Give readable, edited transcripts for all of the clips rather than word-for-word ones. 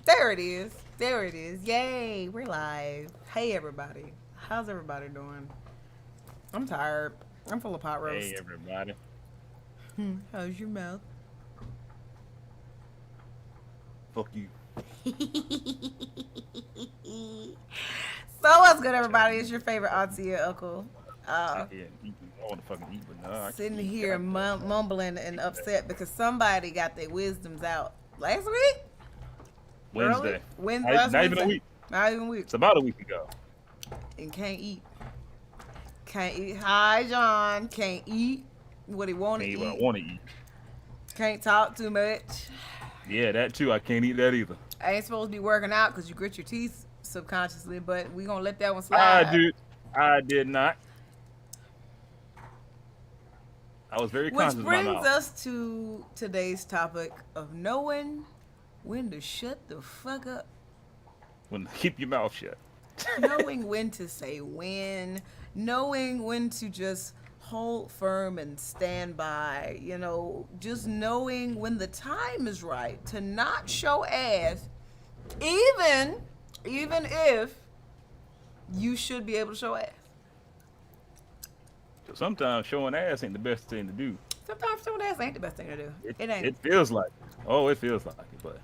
There it is. There it is. Yay, we're live. Hey, everybody. How's everybody doing? I'm tired. I'm full of pot roast. Hey everybody. How's your mouth? Fuck you. So what's good, everybody? It's your favorite auntie and uncle. Yeah, I want to fucking eat, but no, I Sitting can't eat here that. mumbling and upset because somebody got their wisdoms out last week. Wednesday. Last Not even Wednesday. a week. Not even a week. It's about a week ago. And can't eat. Can't eat. Hi, John. Can't eat what he want to Can't eat. eat what I want to eat. Can't talk too much. Yeah, that too. I can't eat that either. I ain't supposed to be working out because you grit your teeth subconsciously, but we gonna let that one slide. I did not. I was very conscious Which of my brings mouth. us to today's topic of knowing when to shut the fuck up. When keep your mouth shut. Knowing when to say when, knowing when to just hold firm and stand by, just knowing when the time is right to not show ass, even if you should be able to show ass. So sometimes showing ass ain't the best thing to do. Sometimes showing ass ain't the best thing to do. It ain't. It feels like it. Oh, it feels like it, but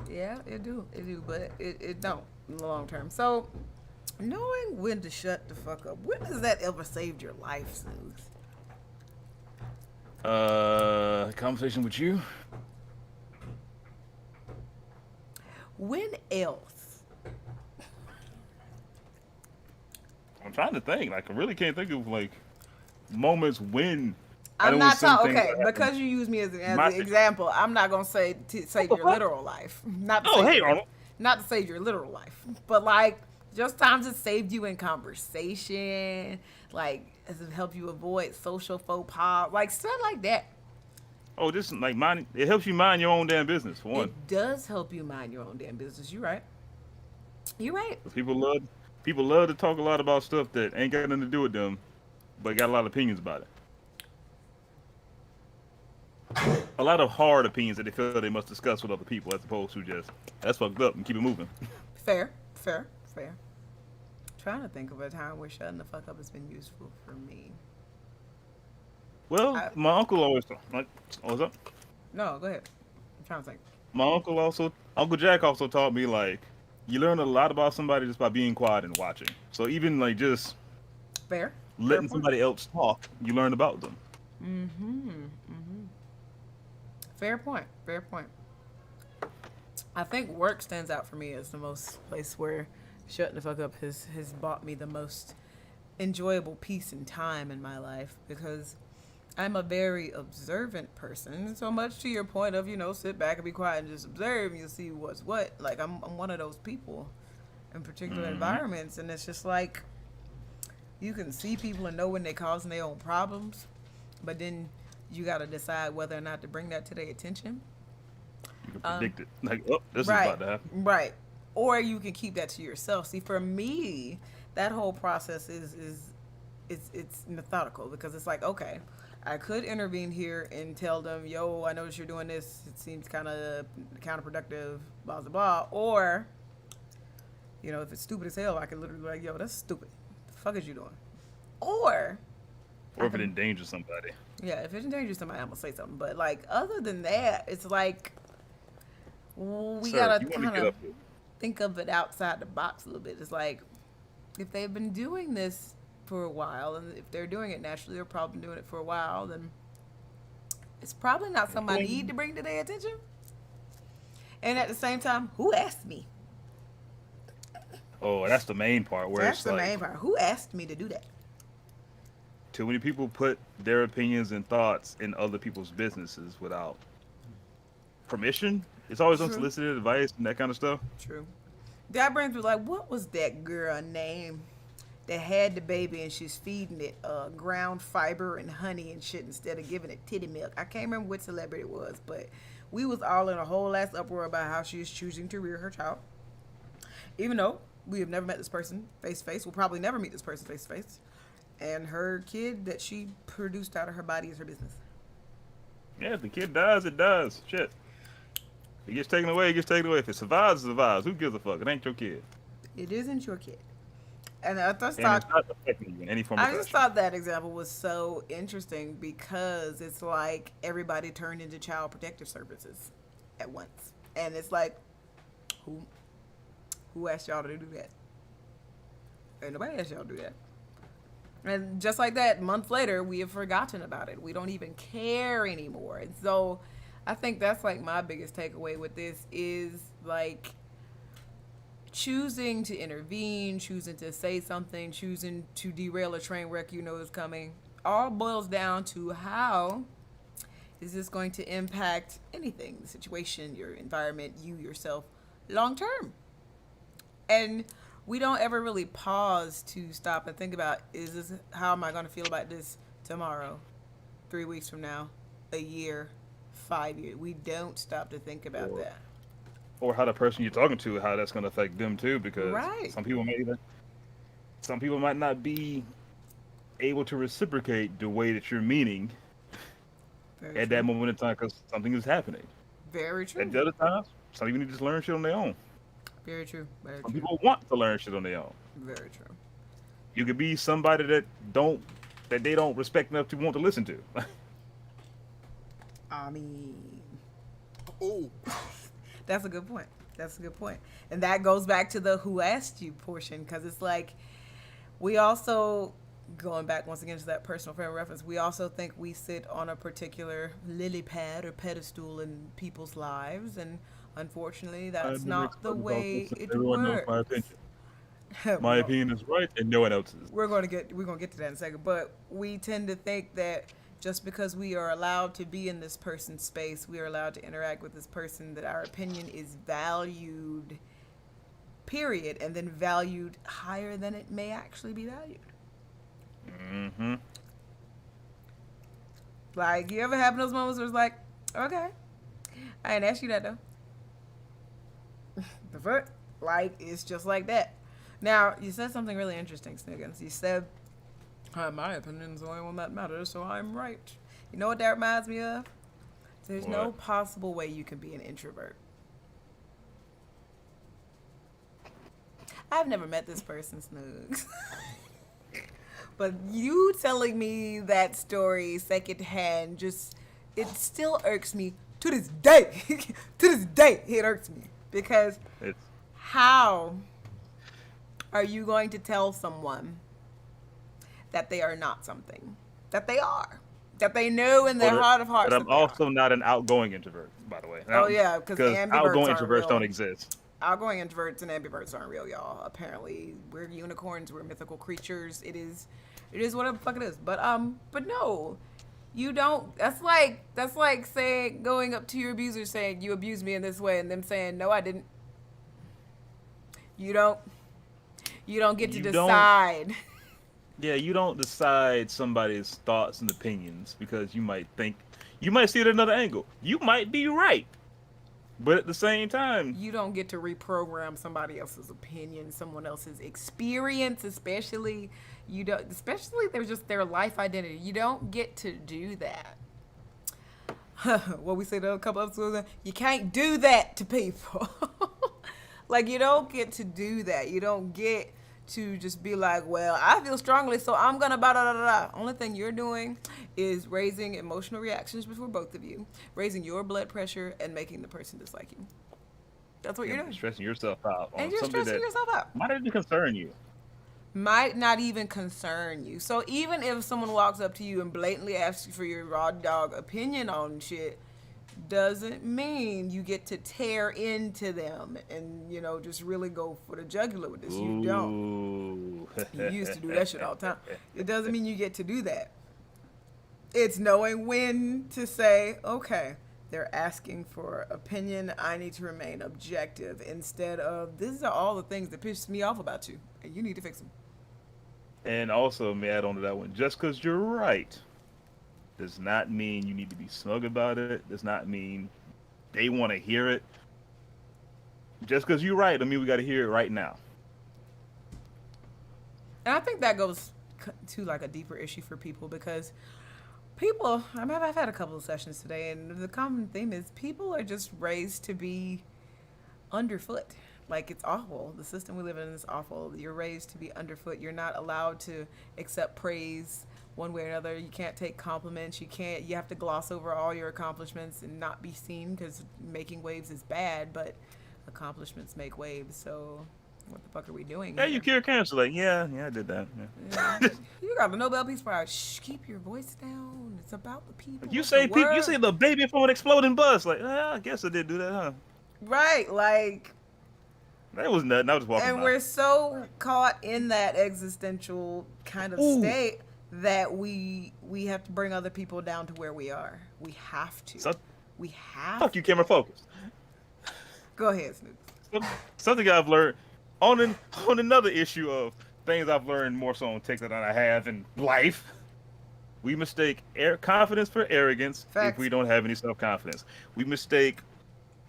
Yeah, it do, but it don't in the long term. So, knowing when to shut the fuck up, when has that ever saved your life, Smooth? conversation with you. When else? I'm trying to think. Like I really can't think of like moments when. I'm not talking. Okay, that because happened. you use me as an example. I'm not gonna say to save your fuck? literal life. Not to Oh, save hey, your, Arnold. not to save your literal life, but like just times it saved you in conversation, like as it helped you avoid social faux pas, like stuff like that. Oh, just like mind. It helps you mind your own damn business for one. It does help you mind your own damn business. You're right. You're right. 'Cause people love to talk a lot about stuff that ain't got nothing to do with them, but got a lot of opinions about it. A lot of hard opinions that they feel they must discuss with other people, as opposed to just that's fucked up and keep it moving. Fair. Trying to think of a time where shutting the fuck up has been useful for me. Well, I, my uncle always like, what's up? no, go ahead. I'm trying to think. Uncle Jack also taught me like you learn a lot about somebody just by being quiet and watching. So even like just Fair. Fair letting point. somebody else talk, you learn about them. Mm-hmm. Mm-hmm. Fair point. Fair point. I think work stands out for me as the most place where shutting the fuck up has bought me the most enjoyable peace and time in my life because I'm a very observant person. So much to your point of, sit back and be quiet and just observe and you'll see what's what. Like I'm one of those people in particular Hmm. environments and it's just like you can see people and know when they're causing their own problems, but then you gotta decide whether or not to bring that to their attention. You can Um, predict it. Like, oh, this is Right, about to happen. right. Or you can keep that to yourself. See, for me, that whole process is it's methodical because it's like, okay, I could intervene here and tell them, yo, I notice you're doing this. It seems kind of counterproductive, blah blah blah. Or, if it's stupid as hell, I could literally be like, yo, that's stupid. The fuck is you doing? Or Or I if it can, endangers somebody. yeah, if it endangers somebody, I'm gonna say something. But like, other than that, it's like we Sir, gotta you want to kind get of up here. think of it outside the box a little bit. It's like if they've been doing this for a while, and if they're doing it naturally, they're probably doing it for a while, then it's probably not something I need to Bling. bring to their attention. And at the same time, who asked me? Oh, that's the main part where That's it's the like main part. Who asked me to do that? too many people put their opinions and thoughts in other people's businesses without permission. It's always True. unsolicited advice and that kind of stuff. True. That brings me like, what was that girl name that had the baby and she's feeding it ground fiber and honey and shit instead of giving it titty milk? I can't remember what celebrity it was, but we was all in a whole ass uproar about how she is choosing to rear her child. Even though we have never met this person face to face, we'll probably never meet this person face to face. And her kid that she produced out of her body is her business. Yeah, if the kid dies, it dies. Shit. If it gets taken away, it gets taken away. If it survives, it survives. Who gives a fuck? It ain't your kid. It isn't your kid. And And it's not affecting you in any form or I just fashion. thought that example was so interesting because it's like everybody turned into child protective services at once. And it's like, who who asked y'all to do that? Ain't nobody asked y'all to do that. And just like that, months later, we have forgotten about it. We don't even care anymore. And so I think that's like my biggest takeaway with this is like choosing to intervene, choosing to say something, choosing to derail a train wreck you know is coming, all boils down to how is this going to impact anything, the situation, your environment, you yourself, long term. And we don't ever really pause to stop and think about is this how am I going to feel about this tomorrow, 3 weeks from now, a year, 5 years. We don't stop to think about Or that. or how the person you're talking to, how that's going to affect them too, because Right. some people might not be able to reciprocate the way that you're meaning Very at that true. moment in time because something is happening. Very At true. the other times, some people need to just learn shit on their own. Very true. Very Some true. people want to learn shit on their own. Very true. You could be somebody don't that they don't respect enough to want to listen to. I mean, Oh, that's a good point. That's a good point. And that goes back to the who asked you portion because it's like we also, going back once again to that personal frame of reference, we also think we sit on a particular lily pad or pedestal in people's lives. And unfortunately, I that's never not the explained about way this. it Everyone knows my works. opinion. we My go. opinion is right, and no one else's. We're gonna get to that in a second, but we tend to think that just because we are allowed to be in this person's space, we are allowed to interact with this person, that our opinion is valued, period, and then valued higher than it may actually be valued. Mm-hmm. Like, you ever have those moments where it's like, okay, I ain't asked you that though. The fuck? Like, it's just like that. Now, you said something really interesting, Sniggins. You said, my opinion is the only one that matters, so I'm right. You know what that reminds me of? There's no What? possible way you can be an introvert. I've never met this person, Snoogs. But you telling me that story secondhand just it still irks me to this day. To this day, it irks me because It's how are you going to tell someone that they are not something that they are, that they know in their heart of but hearts I'm that they are? also not an outgoing introvert, by the way. Oh yeah, because Because ambiverts outgoing aren't introverts don't real. exist. Outgoing introverts and ambiverts aren't real, y'all. Apparently, we're unicorns. We're mythical creatures. It is whatever the fuck it is. But no, you don't. That's like saying going up to your abuser saying you abused me in this way, and them saying no, I didn't. You don't. You don't get to You don't. decide. Yeah, you don't decide somebody's thoughts and opinions because you might see it at another angle. You might be right, but at the same time, You don't get to reprogram somebody else's opinion, someone else's experience, especially you don't. Especially they're just their life identity. You don't get to do that. What we said a couple episodes ago, you can't do that to people. Like you don't get to do that. You don't get to just be like, well, I feel strongly, so I'm gonna blah blah blah blah. Only thing you're doing is raising emotional reactions before both of you, raising your blood pressure, and making the person dislike you. That's what you're you're doing, stressing yourself out and on you're something stressing that yourself out. might even concern you. Might not even concern you. So even if someone walks up to you and blatantly asks you for your raw dog opinion on shit, doesn't mean you get to tear into them and just really go for the jugular with this. You don't. Ooh. You used to do that shit all the time. It doesn't mean you get to do that. It's knowing when to say, okay, they're asking for opinion. I need to remain objective instead of these are all the things that piss me off about you, and you need to fix them. And also, may I add on to that one, just because you're right does not mean you need to be smug about it. Does not mean they want to hear it. Just because you're right, I mean we got to hear it right now. And I think that goes to like a deeper issue for people because people, I've had a couple of sessions today, and the common theme is people are just raised to be underfoot. Like it's awful. The system we live in is awful. You're raised to be underfoot. You're not allowed to accept praise one way or another. You can't take compliments. You have to gloss over all your accomplishments and not be seen because making waves is bad, but accomplishments make waves. So what the fuck are we doing Hey, here? you cure cancer. Like, yeah, I did that. Yeah. Yeah. You got the Nobel Peace Prize. Shh, keep your voice down. It's about the people. You of the say people, you world. say the baby from an exploding bus. Like, I guess I did do that, huh? Right, like, That was nothing. I was just walking and by. we're so caught in that existential kind of Ooh. state that we have to bring other people down to where we are. We have to. So, We have. fuck you, camera focus. Go ahead, Snoop. Something I've learned on another issue of things I've learned more so on TikTok than I have in life. We mistake confidence for arrogance Facts. if we don't have any self-confidence. We mistake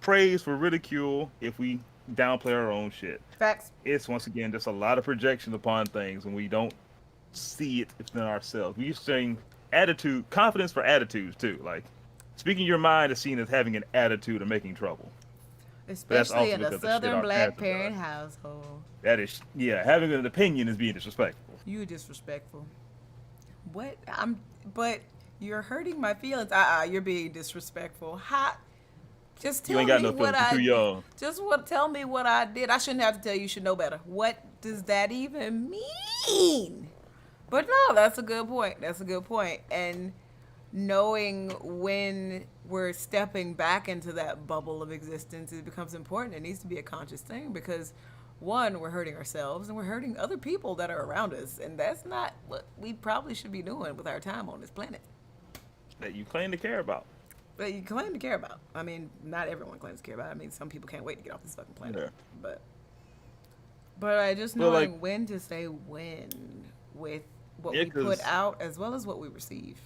praise for ridicule if we downplay our own shit. Facts. It's once again just a lot of projection upon things when we don't see it within ourselves. We used to saying confidence for attitudes too. Like speaking your mind is seen as having an attitude or making trouble. Especially also in a because of shit southern our black parents have parent done. household. That is, yeah, having an opinion is being disrespectful. You disrespectful. What? But you're hurting my feelings. You're being disrespectful. How? Just You tell ain't got me no what feelings. You're too young. tell me what I did. I shouldn't have to tell you. You should know better. What does that even mean? But no, that's a good point. That's a good point. And knowing when we're stepping back into that bubble of existence, it becomes important. It needs to be a conscious thing because one, we're hurting ourselves and we're hurting other people that are around us. And that's not what we probably should be doing with our time on this planet. That you claim to care about. That you claim to care about. I mean, not everyone claims to care about it. I mean, some people can't wait to get off this fucking planet. Yeah. But I just Well, knowing like- when to say when with what Yeah, we put 'cause- out as well as what we receive.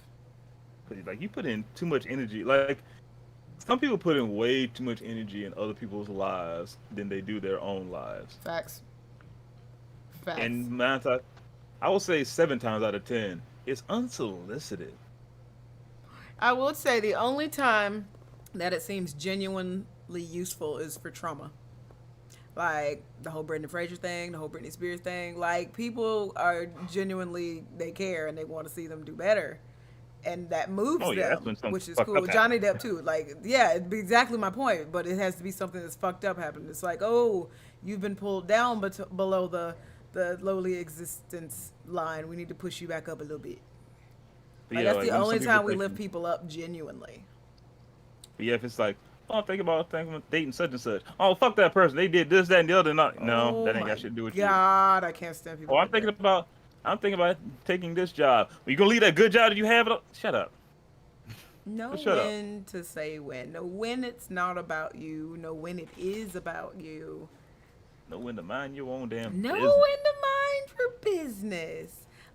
Like you put in too much energy. Like some people put in way too much energy in other people's lives than they do their own lives. Facts. Facts. And nine times, I will say 7 times out of 10, it's unsolicited. I would say the only time that it seems genuinely useful is for trauma. Like the whole Brendan Fraser thing, the whole Britney Spears thing. Like people are genuinely, they care and they want to see them do better, and that moves Oh yeah, that's them, when something which is fucked cool. up Johnny happened. Depp too. Like yeah, it'd be exactly my point. But it has to be something that's fucked up happened. It's like, oh, you've been pulled down below the lowly existence line. We need to push you back up a little bit. But Like yeah, that's like the when some only people time we lift thinking, people up genuinely. but yeah, if it's like, oh, I'm thinking about dating such and such. Oh, fuck that person. They did this, that, and the other. Not, no, Oh that ain't my got shit to do with you. God, I can't stand people Oh, like that. I'm thinking about taking this job. Are you gonna leave that good job that you have? Shut up. Know Just shut up. when to say when. Know when it's not about you. Know when it is about you. Know when to mind your own damn Know when business. to mind your business.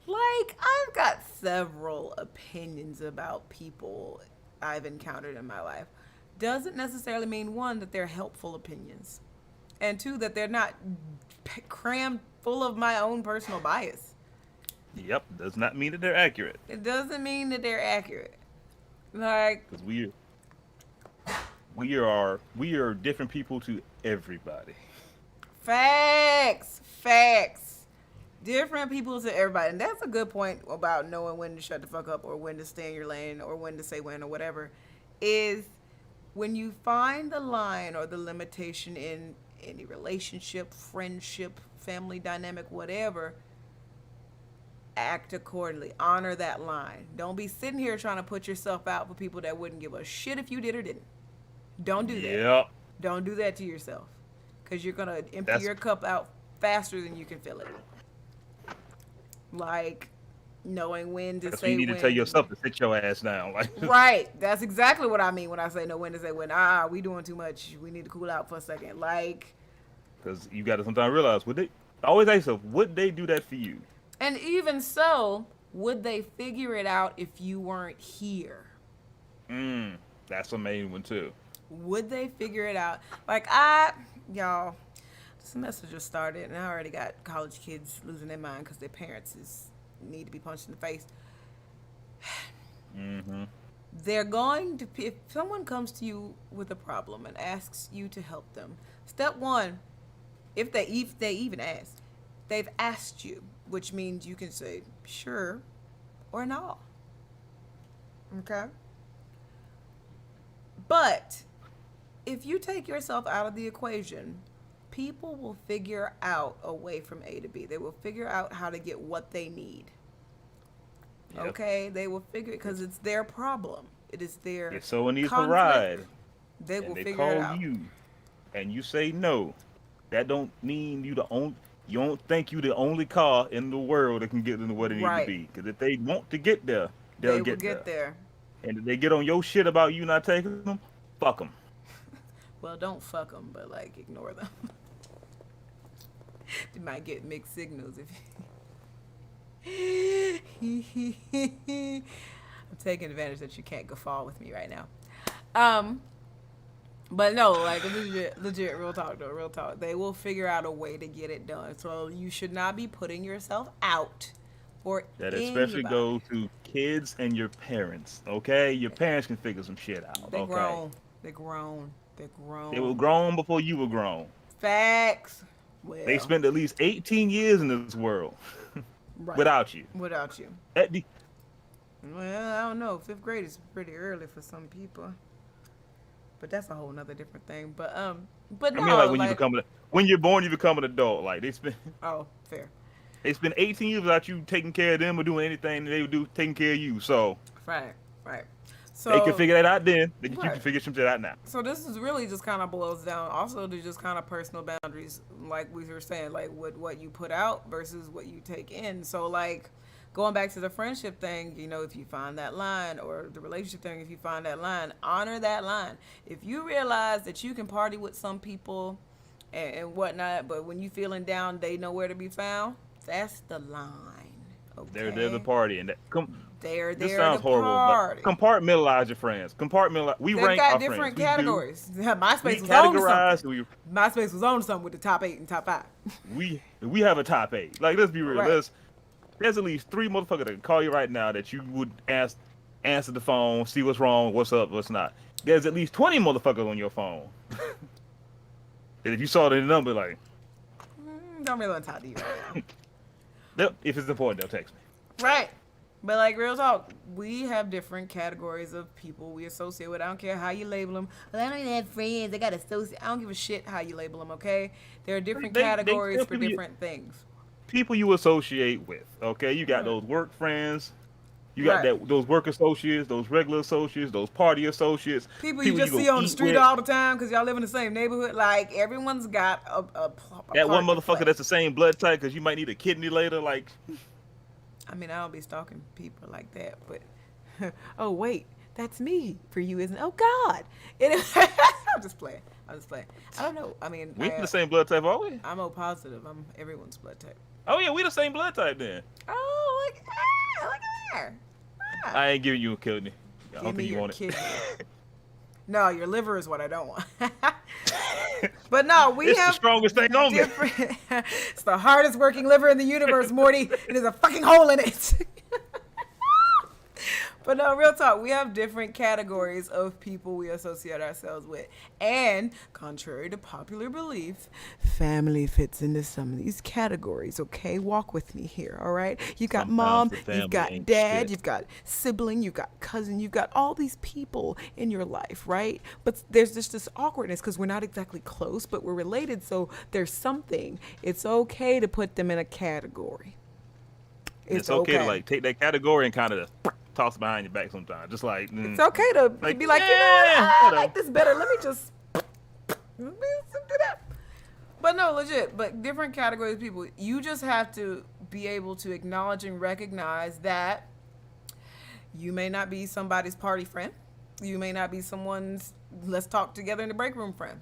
Like, I've got several opinions about people I've encountered in my life. Doesn't necessarily mean, one, that they're helpful opinions, and two, that they're not crammed full of my own personal bias. Yep, does not mean that they're accurate. It doesn't mean that they're accurate. Like, Because we are different people to everybody. facts. Different people to everybody. And that's a good point about knowing when to shut the fuck up or when to stay in your lane or when to say when or whatever. Is when you find the line or the limitation in any relationship, friendship, family dynamic, whatever, act accordingly. Honor that line. Don't be sitting here trying to put yourself out for people that wouldn't give a shit if you did or didn't. Don't do that. Yep. Don't do that to yourself, because you're going to empty That's your cup out faster than you can fill it. Like knowing when to that's what say you need when. to tell yourself to sit your ass down. Like Right. That's exactly what I mean when I say know when to say when. We doing too much. We need to cool out for a second. Like, because you got to sometimes realize would they I always ask yourself, would they do that for you? and even so, would they figure it out if you weren't here? That's a main one too. Would they figure it out? Like, y'all, the semester just started, and I already got college kids losing their mind because their parents need to be punched in the face. They're going to, if someone comes to you with a problem and asks you to help them, step one, if they even ask, they've asked you, which means you can say sure or no. Okay? But if you take yourself out of the equation, people will figure out a way from A to B. They will figure out how to get what they need. Yep. Okay? They will figure it because it's their problem. It is their If someone needs a conflict. ride They will and they figure it call out. you and you say no, that don't mean you don't think you the only car in the world that can get them to where they need to Right. be. Because if they want to get there, They they'll will get get there. And if they get on your shit about you not taking them, fuck them. Well, don't fuck them, but like ignore them. You might get mixed signals if you. I'm taking advantage that you can't guffaw with me right now. But no, like legit, real talk though, real talk. They will figure out a way to get it done. So you should not be putting yourself out for That especially anybody. goes to kids and your parents. Okay, your parents can figure some shit out. They Okay, grown. They grown. They grown. they were grown before you were grown. Facts. Well, They spent at least 18 years in this world right. without you. Without you. At the, Well, I don't know. 5th grade is pretty early for some people, but that's a whole nother different thing. But no, I mean, like when you're born, you become an adult. Like oh, fair. they spend 18 years without you taking care of them or doing anything they would do taking care of you. So Right. So they can figure that out then. You Right. can figure some shit out now. So this is really just kind of boils down also to just kind of personal boundaries, like we were saying, like what you put out versus what you take in. So like going back to the friendship thing, if you find that line, or the relationship thing, if you find that line, honor that line. If you realize that you can party with some people and whatnot, but when you feeling down, they know where to be found. That's the line. Okay. They're the party, and They're this there sounds to horrible, party. but compartmentalize your friends. We They've rank got our different friends. We categories. MySpace We was on to categorize. something. MySpace was on something with the top 8 and top 5. We have a top 8. Like, let's be real. Right. There's at least 3 motherfuckers that can call you right now that you would answer the phone, see what's wrong, what's up, what's not. There's at least 20 motherfuckers on your phone And if you saw the number, like, Don't really want to talk to you right now. if it's important, they'll text me. Right. But like real talk, we have different categories of people we associate with. I don't care how you label them. Well, I don't even have friends. I got associate. I don't give a shit how you label them. Okay, there are different categories for different things. People you associate with. Okay, you got those work friends. You got Right. those work associates, those regular associates, those party associates. People you just go see on the eat street with. all the time because y'all live in the same neighborhood. Like everyone's got a That one part to motherfucker play. that's the same blood type because you might need a kidney later. Like, I mean, I don't be stalking people like that, but oh wait, that's me for you, isn't it? Oh God, I'm just playing. I'm just playing. I don't know. I mean, we ain't the same blood type, are we? I'm O positive. I'm everyone's blood type. Oh yeah, we the same blood type then. Oh, look at there. Ah, I ain't giving you a kidney. I give don't me think you your want kidney. it. No, your liver is what I don't want. But no, we It's the have strongest thing on me. different. It's the hardest working liver in the universe, Morty. It is a fucking hole in it. But no, real talk, we have different categories of people we associate ourselves with. And contrary to popular belief, family fits into some of these categories, okay? Walk with me here, all right? You got Sometimes mom, the you've family got ain't dad, shit. you've got sibling, you've got cousin, you've got all these people in your life, right? But there's just this awkwardness because we're not exactly close, but we're related, so there's something. It's okay to put them in a category. It's okay to like take that category and kind of toss it behind your back sometimes. Just like, It's okay to like, be like, you know, yeah, I you know. like this better. Let me just do that. But no, legit. But different categories of people. You just have to be able to acknowledge and recognize that you may not be somebody's party friend. You may not be someone's let's talk together in the break room friend.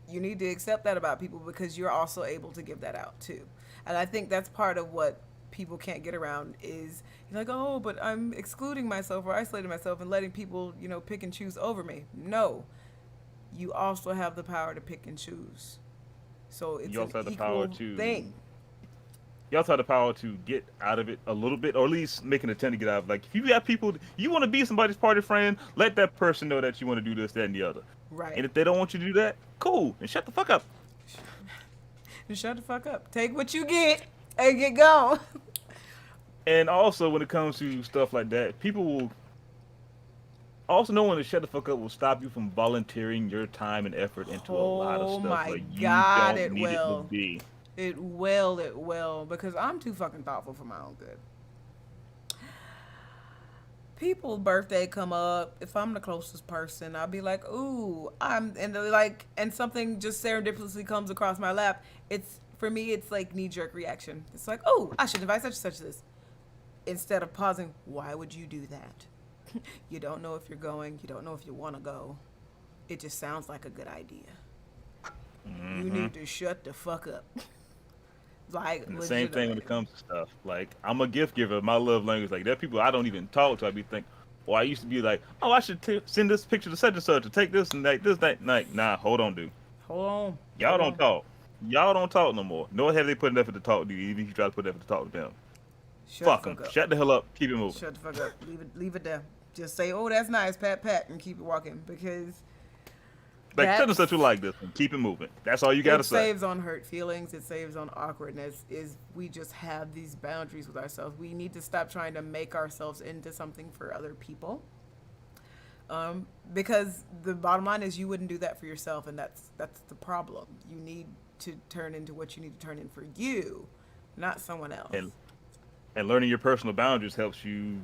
You need to accept that about people because you're also able to give that out too. And I think that's part of what people can't get around is you're like, oh, but I'm excluding myself or isolating myself and letting people, you know, pick and choose over me. No, you also have the power to pick and choose. So it's You also an have the power equal to. thing. You also have the power to get out of it a little bit, or at least make an attempt to get out of it. Like, if you got people, you want to be somebody's party friend, let that person know that you want to do this, that, and the other. Right. And if they don't want you to do that, cool, and shut the fuck up. Just shut the fuck up. Take what you get and get gone. And also, when it comes to stuff like that, people will also know when to shut the fuck up will stop you from volunteering your time and effort into a lot of Oh stuff my where you God, don't it need it to will. be. It will, because I'm too fucking thoughtful for my own good. People's birthday come up. If I'm the closest person, I'll be like, "Ooh, and something just serendipitously comes across my lap." It's for me, it's like knee jerk reaction. It's like, "Oh, I should invite such and such to this." Instead of pausing, why would you do that? You don't know if you're going. You don't know if you want to go. It just sounds like a good idea. Mm-hmm. You need to shut the fuck up. Like And the same thing when legitimately. it comes to stuff. Like, I'm a gift giver. My love language, like, there are people I don't even talk to. I be think, well, I used to be like, oh, I should send this picture to such and such to take this and that, this, that, night. Nah, hold on, dude. Hold on. Y'all Hold don't on. talk. Y'all don't talk no more. Nor have they put an effort to talk to you, even if you try to put effort to talk to them. Shut Fuck the them. fuck up. Shut the hell up. Keep it moving. Shut the fuck up. Leave it there. Just say, "Oh, that's nice, pat, pat," and keep it walking because Like, such and that's such will like this and keep it moving. That's all you gotta it say. saves on hurt feelings. It saves on awkwardness. Is we just have these boundaries with ourselves. We need to stop trying to make ourselves into something for other people. Because the bottom line is you wouldn't do that for yourself, and that's the problem. You need to turn into what you need to turn in for you, not someone else. And learning your personal boundaries helps you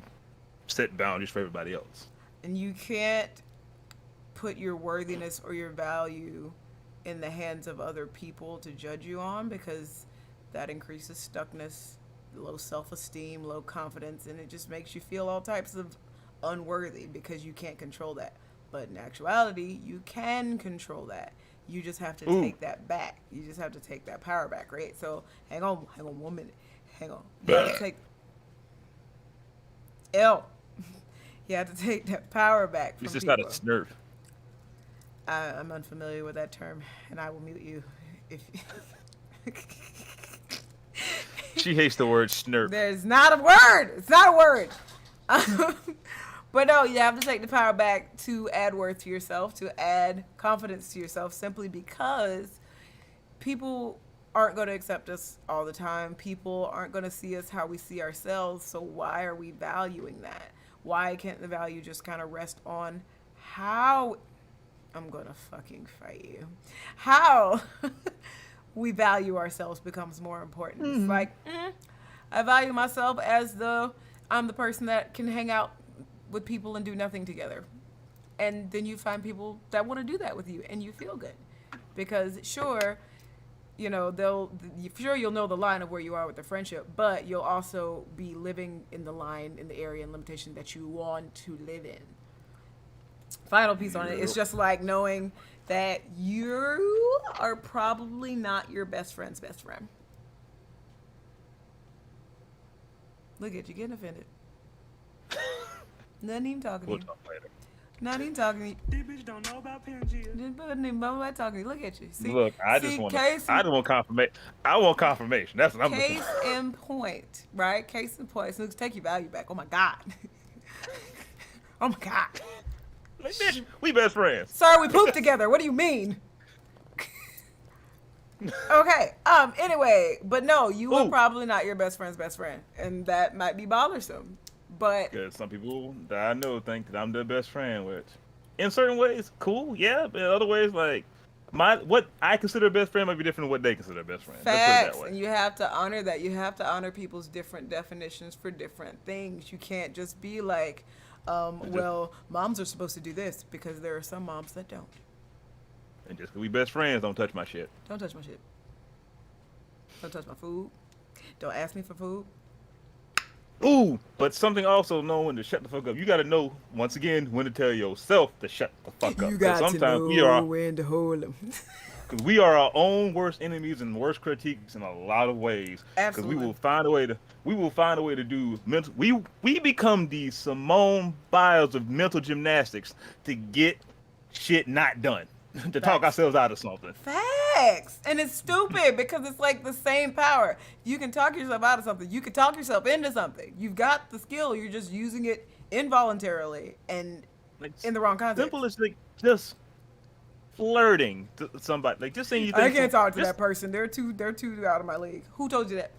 set boundaries for everybody else. And you can't put your worthiness or your value in the hands of other people to judge you on because that increases stuckness, low self-esteem, low confidence, and it just makes you feel all types of unworthy because you can't control that. But in actuality, you can control that. You just have to Ooh. take that back. You just have to take that power back, right? So hang on 1 minute. Hang on. You have to take L. You have to take that power back from It's just people. not a snurf. I'm unfamiliar with that term, and I will mute you if She hates the word snurf. there's not a word. It's not a word. But no, you have to take the power back to add worth to yourself, to add confidence to yourself, simply because people aren't going to accept us all the time. People aren't going to see us how we see ourselves. So why are we valuing that? Why can't the value just kind of rest on how I'm going to fucking fight you? How we value ourselves becomes more important. It's like, I value myself as I'm the person that can hang out with people and do nothing together. And then you find people that want to do that with you and you feel good. Because sure, you know, you'll know the line of where you are with the friendship, but you'll also be living in the line, in the area and limitation that you want to live in. Final piece on it. It's just like knowing that you are probably not your best friend's best friend. Look at you getting offended. Nothing even talking to you. We'll talk later. Not even talking to you. This bitch don't know about Pangea. Not even talking to you. Look at you. See, Look, I just want confirmation. I want confirmation. That's what I'm looking Case for. in point, right? Case in point. Snooks, take your value back. Oh my God. Oh my God. Like, bitch, we best friends. Sir, we pooped together. What do you mean? Okay. Anyway, but no, you are probably not your best friend's best friend, and that might be bothersome. But Because some people that I know think that I'm their best friend, which in certain ways, cool, yeah, but in other ways, like what I consider a best friend might be different than what they consider a best friend. Let's put it facts, that way. and you have to honor that. You have to honor people's different definitions for different things. You can't just be like, well, moms are supposed to do this, because there are some moms that don't. And just 'cause we best friends, don't touch my shit. Don't touch my shit. Don't touch my food. Don't ask me for food. Ooh, but something also knowing to shut the fuck up. You got to know, once again, when to tell yourself to shut the fuck up. You 'Cause got to sometimes know when to hold them. Because we are our own worst enemies and worst critiques in a lot of ways. Because we Absolutely. will find a way to do mental. We become the Simone Biles of mental gymnastics to get shit not done, to talk ourselves out of something. Facts. And it's stupid because it's like the same power. You can talk yourself out of something. You can talk yourself into something. You've got the skill. You're just using it involuntarily and Like, in the wrong context. simple as like just flirting to somebody. Like just saying you think I can't talk to just- that person. They're too out of my league. Who told you that?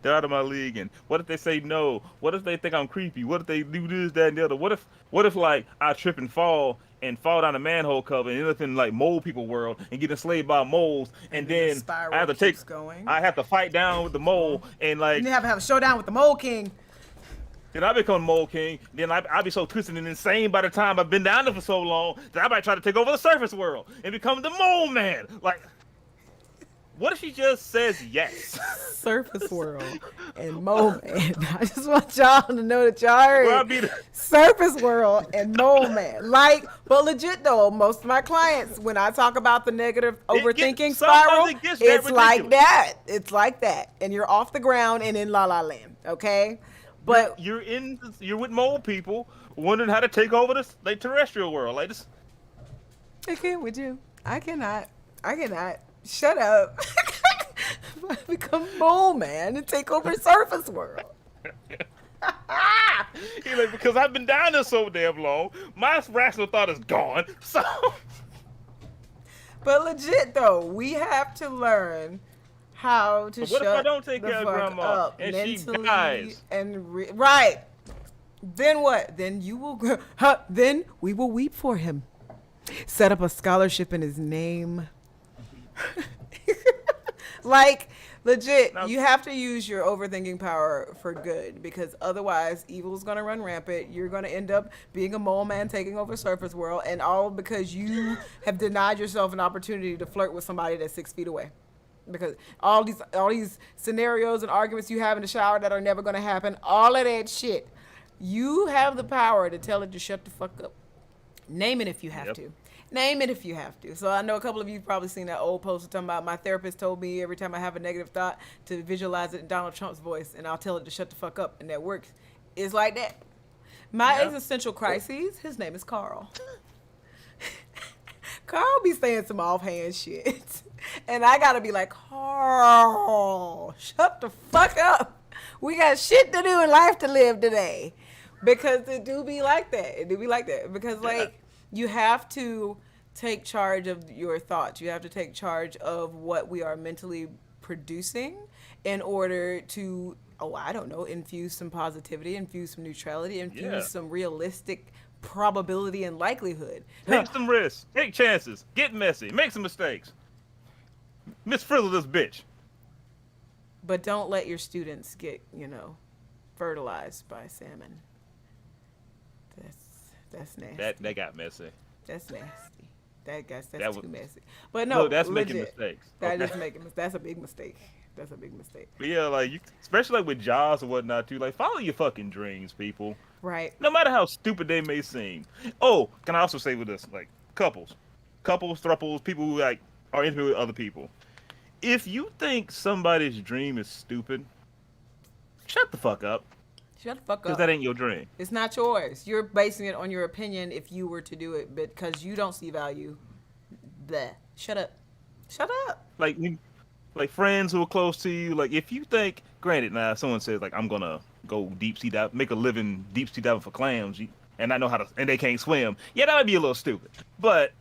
They're out of my league, and what if they say no? What if they think I'm creepy? What if they do this, that, and the other? What if like I trip and fall down a manhole cover and end up in like mole people world and get enslaved by moles, and then the then spiral I have to keeps going. I have to fight down with the mole, and like And you have to have a showdown with the Mole King. then I become mole king. Then I be so twisted and insane by the time I've been down there for so long that I might try to take over the surface world and become the mole man. Like, what if she just says yes? Surface World and Mole Man. I just want y'all to know that y'all heard Well, I mean- Surface World and Mole Man. Like, but legit though, most of my clients, when I talk about the negative overthinking sometimes spiral, it gets that it's like ridiculous. that. It's like that. And you're off the ground and in La La Land, okay? But you're with mole people wondering how to take over this like terrestrial world. Like this. I can't with you. I cannot. Shut up. Become Mole Man and take over Surface World. He's like, because I've been down there so damn long, my rational thought is gone. So But legit though, we have to learn how to But what shut if I don't take the care of fuck grandma up and she mentally dies? and right. Then what? Then you will. Then we will weep for him. Set up a scholarship in his name. Like legit, Now- you have to use your overthinking power for good, because otherwise evil's gonna run rampant. You're gonna end up being a mole man taking over Surface World, and all because you have denied yourself an opportunity to flirt with somebody that's 6 feet away. Because all these scenarios and arguments you have in the shower that are never gonna happen, all of that shit, you have the power to tell it to shut the fuck up. Name it if you have Yep. to. Name it if you have to. So I know a couple of you probably seen that old poster talking about my therapist told me every time I have a negative thought to visualize it in Donald Trump's voice, and I'll tell it to shut the fuck up, and that works. It's like that. My Yeah. existential crises, his name is Carl. Carl be saying some offhand shit. And I gotta be like, Carl, shut the fuck up. We got shit to do and life to live today. Because it do be like that. It do be like that. Because like you have to take charge of your thoughts. You have to take charge of what we are mentally producing in order to, oh, I don't know, infuse some positivity, infuse some neutrality, infuse Yeah. some realistic probability and likelihood. Take some risks. Take chances. Get messy. Make some mistakes. Miss Frizzle this bitch. But don't let your students get, fertilized by salmon. That's nasty. That got messy. That's nasty. That's That too was- messy. But no, Look, that's legit, making mistakes. That Okay. is making that's a big mistake. That's a big mistake. But yeah, like you, especially like with jobs and whatnot too. Like follow your fucking dreams, people. Right. No matter how stupid they may seem. Oh, can I also say with this, like couples, thruples, people who like are intimate with other people. If you think somebody's dream is stupid, shut the fuck up, Shut the fuck because up. that ain't your dream. It's not yours. You're basing it on your opinion if you were to do it, but because you don't see value. Bleh. Shut up. Shut up. Like friends who are close to you. Like if you think, granted, now someone says like I'm gonna go deep sea dive, make a living deep sea diving for clams, and I know how to, and they can't swim. Yeah, that might be a little stupid, but.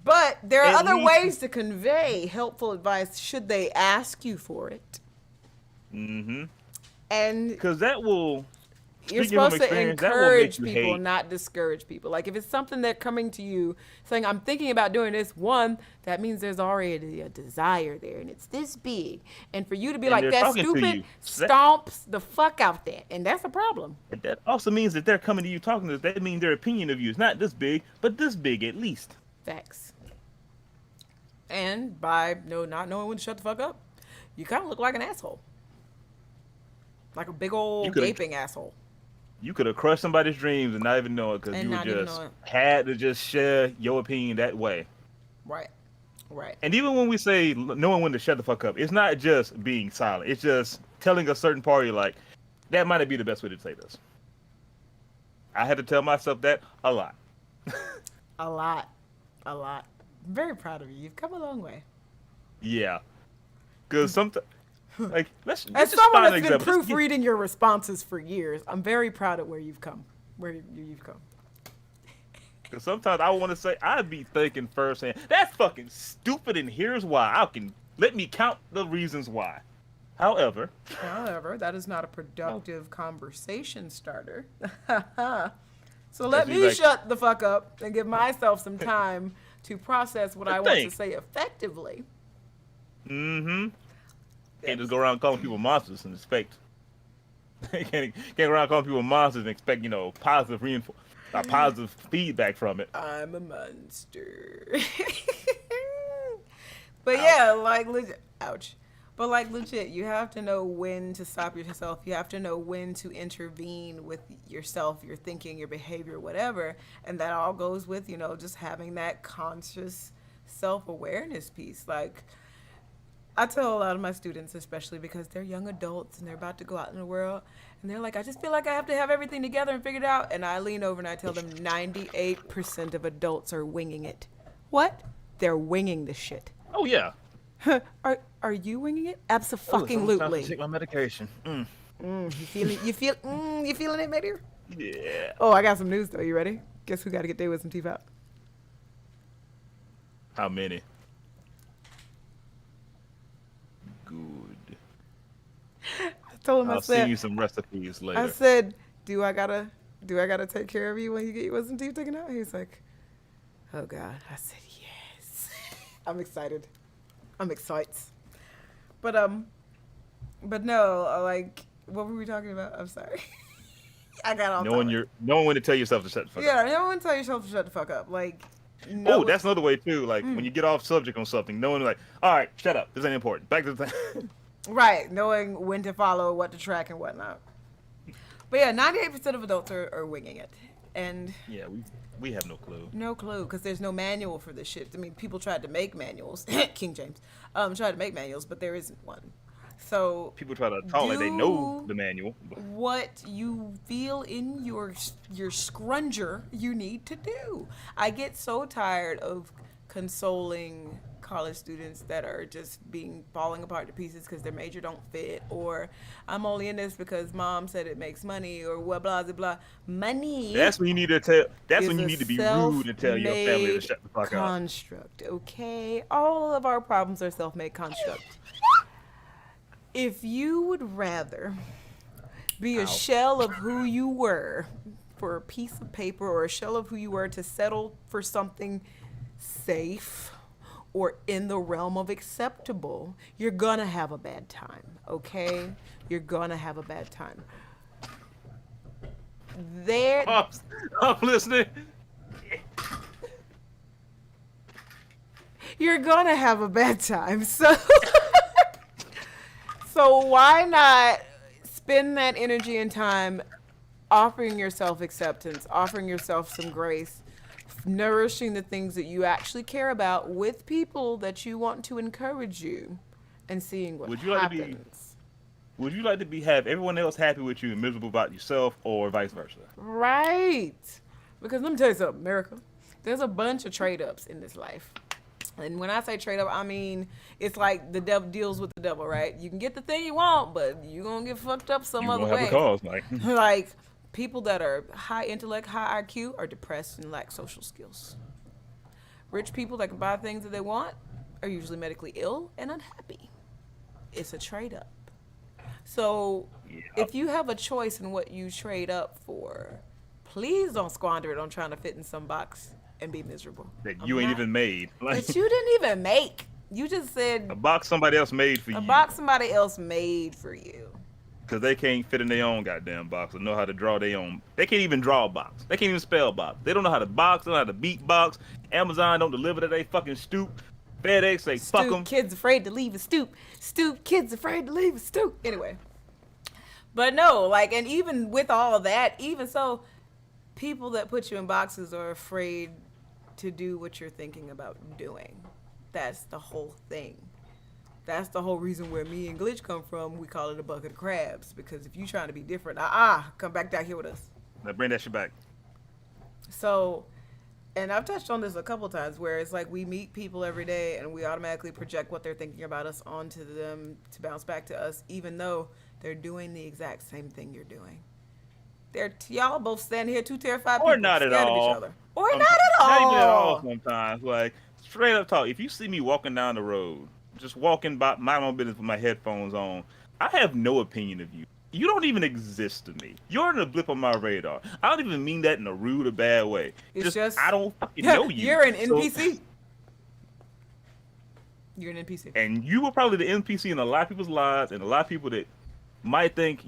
But there are At other least- ways to convey helpful advice should they ask you for it. Mm-hmm. And Because that will. you're Speaking from supposed to experience, that will make encourage you people, hate. not discourage people. Like if it's something they're coming to you saying, I'm thinking about doing this, one, that means there's already a desire there and it's this big. And for you to be And like, they're that's talking to stupid, you. stomps the fuck out that. And that's a problem. And that also means that they're coming to you talking to us. That means their opinion of you is not this big, but this big at least. Facts. And by not knowing when to shut the fuck up, you kind of look like an asshole. Like a big You old could've- gaping asshole. You could have crushed somebody's dreams and not even know it because And you not were even just know it. had to just share your opinion that way. Right. Right. And even when we say knowing when to shut the fuck up, it's not just being silent. It's just telling a certain party like that might not be the best way to say this. I had to tell myself that a lot. A lot. A lot. I'm very proud of you. You've come a long way. Yeah, because sometimes like let's As just someone find an that's been example. proofreading your responses for years, I'm very proud of where you've come. You've come. Because sometimes I want to say, I'd be thinking firsthand, that's fucking stupid, and here's why. Let me count the reasons why. However, However, that is not a productive conversation starter. So let Because me he's like- shut the fuck up and give myself some time to process what I want to think. say effectively. can't just go around calling people monsters and expect. can't go around calling people monsters and expect, positive feedback from it. I'm a monster. But yeah, like legit. Ouch. But like legit, you have to know when to stop yourself. You have to know when to intervene with yourself, your thinking, your behavior, whatever. And that all goes with, just having that conscious self-awareness piece. Like I tell a lot of my students, especially because they're young adults and they're about to go out in the world, and they're like, I just feel like I have to have everything together and figured out. And I lean over and I tell them 98% of adults are winging it. What? They're winging the shit. Oh yeah. Are you winging it? Oh, it's almost time to Absolutely. take my medication. You feeling it, Mater? Yeah. Oh, I got some news though. You ready? Guess who got to get their wisdom teeth out? How many? Good. I told him I'll I said, send you some recipes later. I said, do I gotta take care of you when you get your wisdom teeth taken out? He's like, oh God. I said, yes. I'm excited. But no, like, what were we talking about? I'm sorry. I got all knowing when to tell yourself to shut the fuck up. Yeah, no one tell yourself to shut the fuck up. Like, no. Oh, that's another way too. Like when you get off subject on something, knowing like, all right, shut up. This ain't important. Back to the thing. Right, knowing when to follow, what to track, and whatnot. But yeah, 98% of adults are winging it, and Yeah, we have no clue. no clue because there's no manual for this shit. I mean, people tried to make manuals, King James, tried to make manuals, but there isn't one. So People try to talk like they know Do- the manual. what you feel in your scrunger, you need to do. I get so tired of consoling college students that are just falling apart to pieces because their major don't fit, or I'm only in this because mom said it makes money, or what, blah blah blah. Money That's when you need to tell. That's is when you a need to be rude and tell your family to self-made shut the fuck up. construct. Okay, all of our problems are self-made constructs. If you would rather be a shell of who you were for a piece of paper, or a shell of who you were to settle for something safe or in the realm of acceptable, you're gonna have a bad time, okay? You're gonna have a bad time. I'm listening. You're gonna have a bad time. So so why not spend that energy and time offering yourself acceptance, offering yourself some grace, nourishing the things that you actually care about with people that you want to encourage you, and seeing what Would you like to be- happens. Would you like to have everyone else happy with you and miserable about yourself, or vice versa? Right. Because let me tell you something, America. There's a bunch of trade-ups in this life. And when I say trade up, I mean it's like the devil deals with the devil, right? You can get the thing you want, but you're going to get fucked up some You other gonna have way. a cause, like. Like, people that are high intellect, high IQ are depressed and lack social skills. Rich people that can buy things that they want are usually medically ill and unhappy. It's a trade up. So Yeah. if you have a choice in what you trade up for, please don't squander it on trying to fit in some box and be miserable. That you ain't even made. Like That you didn't even make. You just said a box somebody else made for a you. box somebody else made for you. Because they can't fit in their own goddamn box or know how to draw their own. They can't even draw a box. They can't even spell box. They don't know how to box. They don't know how to beat box. Amazon don't deliver to they fucking stoop. FedEx say fuck Stoop, them. kids afraid to leave a stoop. Stoop, kids afraid to leave a stoop. Anyway. But no, like, and even with all of that, even so, people that put you in boxes are afraid to do what you're thinking about doing. That's the whole thing. That's the whole reason where me and Glitch come from. We call it a bucket of crabs. Because if you're trying to be different, come back down here with us. Now bring that shit back. So, and I've touched on this a couple times where it's like we meet people every day and we automatically project what they're thinking about us onto them to bounce back to us, even though they're doing the exact same thing you're doing. Y'all both standing here too terrified Or people, not at scared all. of each other. Or Sometimes- not at all. Not even at all sometimes. Like, straight up talk. If you see me walking down the road, just walking by my own business with my headphones on, I have no opinion of you. You don't even exist to me. You're in a blip on my radar. I don't even mean that in a rude or bad way. It's just I don't fucking know you. You're an So- NPC. You're an NPC. and you were probably the NPC in a lot of people's lives, and a lot of people that might think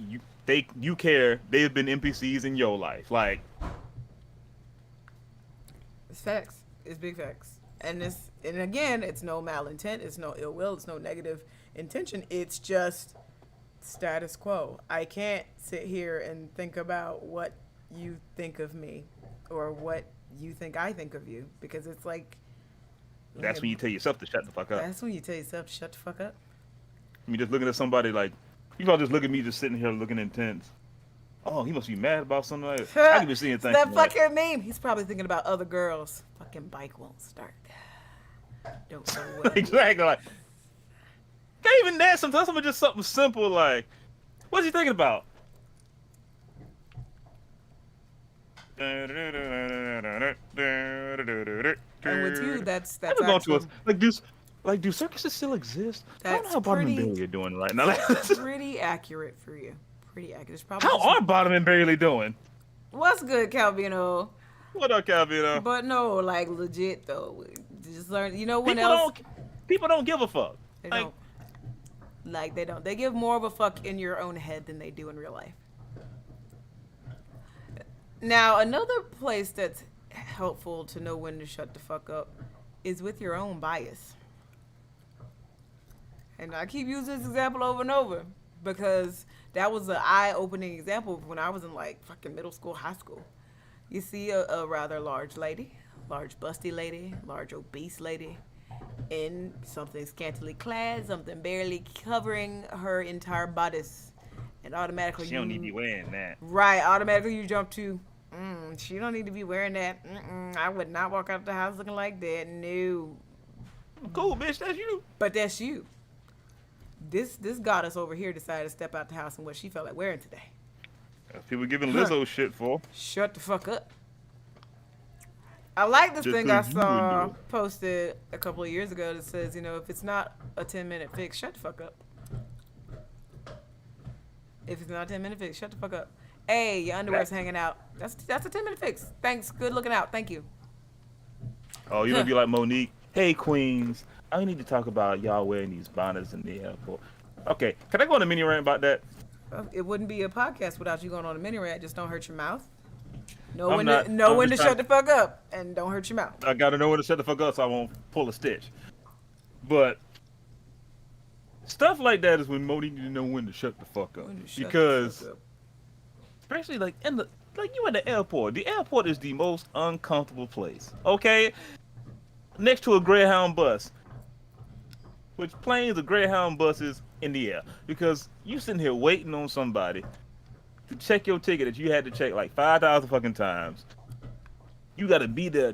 you care. They've been NPCs in your life. Like, It's facts. It's big facts. And again, it's no malintent, it's no ill will, it's no negative intention. It's just status quo. I can't sit here and think about what you think of me or what you think I think of you, because it's like that's when you tell yourself to shut the fuck up. that's when you tell yourself to shut the fuck up. I mean, just looking at somebody like, you all just look at me just sitting here looking intense. Oh, he must be mad about something. Like, I can be seeing It's things. that like, fucking meme. He's probably thinking about other girls. Fucking bike won't start. Don't know what. exactly. Like, not even that. Sometimes it's just something simple like, what's he thinking about? And with you, that's Never going to actually, us. Like, do circuses still exist? I don't know That's how Bottom and pretty- Bailey are doing right now. pretty accurate for you. Pretty accurate. It's probably How just- are Bottom and Bailey doing? What's good, Calvino? What up, Calvino? But no, like legit though. Just learn. You know when People else? people don't give a fuck. They like- don't. Like they don't. They give more of a fuck in your own head than they do in real life. Now, another place that's helpful to know when to shut the fuck up is with your own bias. And I keep using this example over and over because that was an eye-opening example when I was in like fucking middle school, high school. You see a rather large lady, large busty lady, large obese lady, in something scantily clad, something barely covering her entire bodice, and automatically She don't need to be wearing that. right, automatically you jump to, she don't need to be wearing that. I would not walk out the house looking like that. No. Cool, bitch. That's you. But that's you. This goddess over here decided to step out the house in what she felt like wearing today. That's people giving Lizzo shit for. Shut the fuck up. I like this Just thing I 'cause you wouldn't saw do it. posted a couple of years ago that says, if it's not a 10-minute fix, shut the fuck up. If it's not a 10-minute fix, shut the fuck up. Hey, your underwear's hanging out. That's a 10-minute fix. Thanks. Good looking out. Thank you. Oh, you gonna be like Monique? Hey, queens. I need to talk about y'all wearing these bonnets in the airport. Okay, can I go on a mini rant about that? It wouldn't be a podcast without you going on a mini rant. Just don't hurt your mouth. Know I'm when not- to, know I'm when to just shut trying- the fuck up and don't hurt your mouth. I gotta know when to shut the fuck up so I won't pull a stitch. But stuff like that is when Monique need to know when to shut the fuck up. When to shut the Because fuck up. especially like you at the airport. The airport is the most uncomfortable place. Okay, next to a Greyhound bus, which planes are Greyhound buses in the air, because you sitting here waiting on somebody to check your ticket that you had to check like 5,000 fucking times. You gotta be there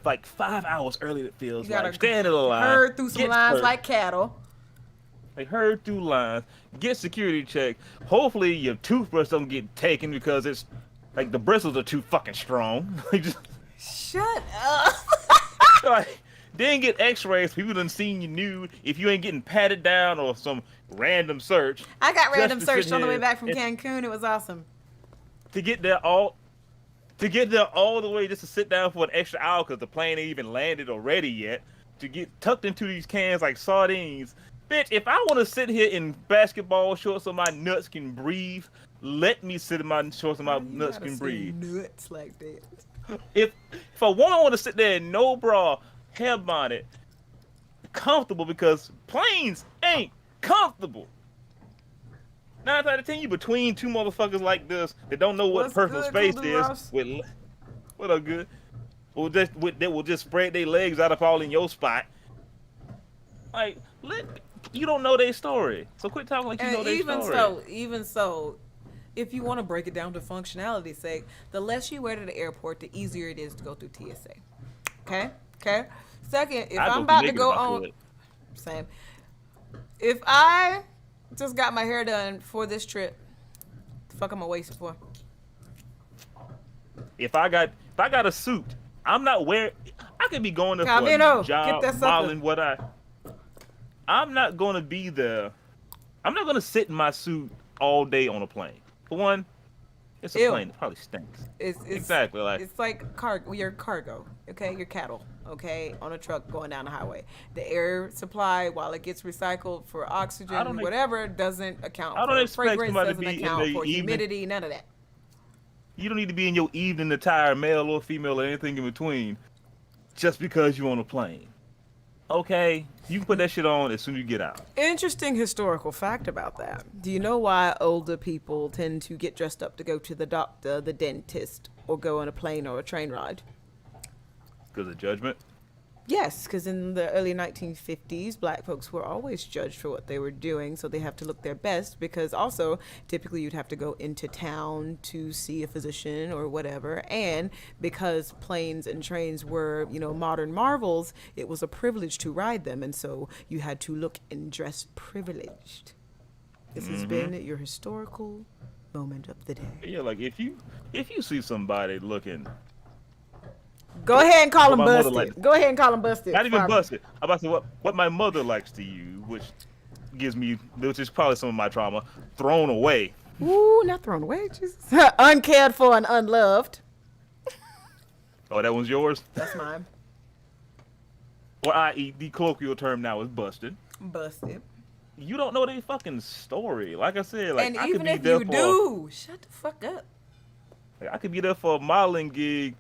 like 5 hours early. It feels You gotta like stand in the line, herd through some get lines hurt. like cattle. They herd through lines, get security checked. Hopefully your toothbrush don't get taken because it's like the bristles are too fucking strong. Like, just, Shut up. like, then get x-rays. People done seen you nude. If you ain't getting patted down or some random search. I got Just random to searched sit on the way here back from and- Cancun. It was awesome. To get there all the way just to sit down for an extra hour because the plane ain't even landed or ready yet. To get tucked into these cans like sardines. Bitch, if I want to sit here in basketball shorts so my nuts can breathe, let me sit in my shorts so my Why you nuts gotta can say breathe. Nuts like that. If a woman want to sit there in no bra, hair bonnet, comfortable, because planes ain't comfortable. 9 out of 10, you between two motherfuckers like this that don't know what What's personal good, space Google is. Ross? What up, good? They will just spread their legs out up all in your spot. Like, you don't know their story, so quit talking like you know And their story. even so, if you want to break it down to functionality's sake, the less you wear to the airport, the easier it is to go through TSA. Okay? Second, if I I'm go about to naked go if I on, could. same. If I just got my hair done for this trip, the fuck am I wasting for? If I got a suit, I'm not wearing. I could be going there for Calvino, a job, get that sucker. modeling what I'm not gonna be there. I'm not gonna sit in my suit all day on a plane. For one, it's a Ew. plane. It probably stinks. It's Exactly, like- it's like cargo. You're cargo, okay? You're cattle, okay? On a truck going down the highway. The air supply, while it gets recycled for I oxygen, don't ex- whatever, doesn't account I don't for expect fragrance, somebody to doesn't be in account their for evening- humidity, none of that. You don't need to be in your evening attire, male or female or anything in between, just because you're on a plane. Okay, you can put that shit on as soon as you get out. Interesting historical fact about that. Do you know why older people tend to get dressed up to go to the doctor, the dentist, or go on a plane or a train ride? Because of judgment. Yes, because in the early 1950s, black folks were always judged for what they were doing, so they have to look their best, because also typically you'd have to go into town to see a physician or whatever, and because planes and trains were, modern marvels, it was a privilege to ride them, and so you had to look and dress privileged. This has been your historical moment of the day. Yeah, like if you see somebody looking Go ahead and call What him my mother busted. likes. Go ahead and call him busted. not even Before I- busted. I'm about to say what my mother likes to use, which is probably some of my trauma, thrown away. Ooh, not thrown away. Jesus. Uncared for and unloved. Oh, that one's yours? That's mine. Or i.e. the colloquial term now is busted. Busted. You don't know their fucking story. Like I said, like And I even could be if there you for do, shut the fuck up. I could be there for a modeling gig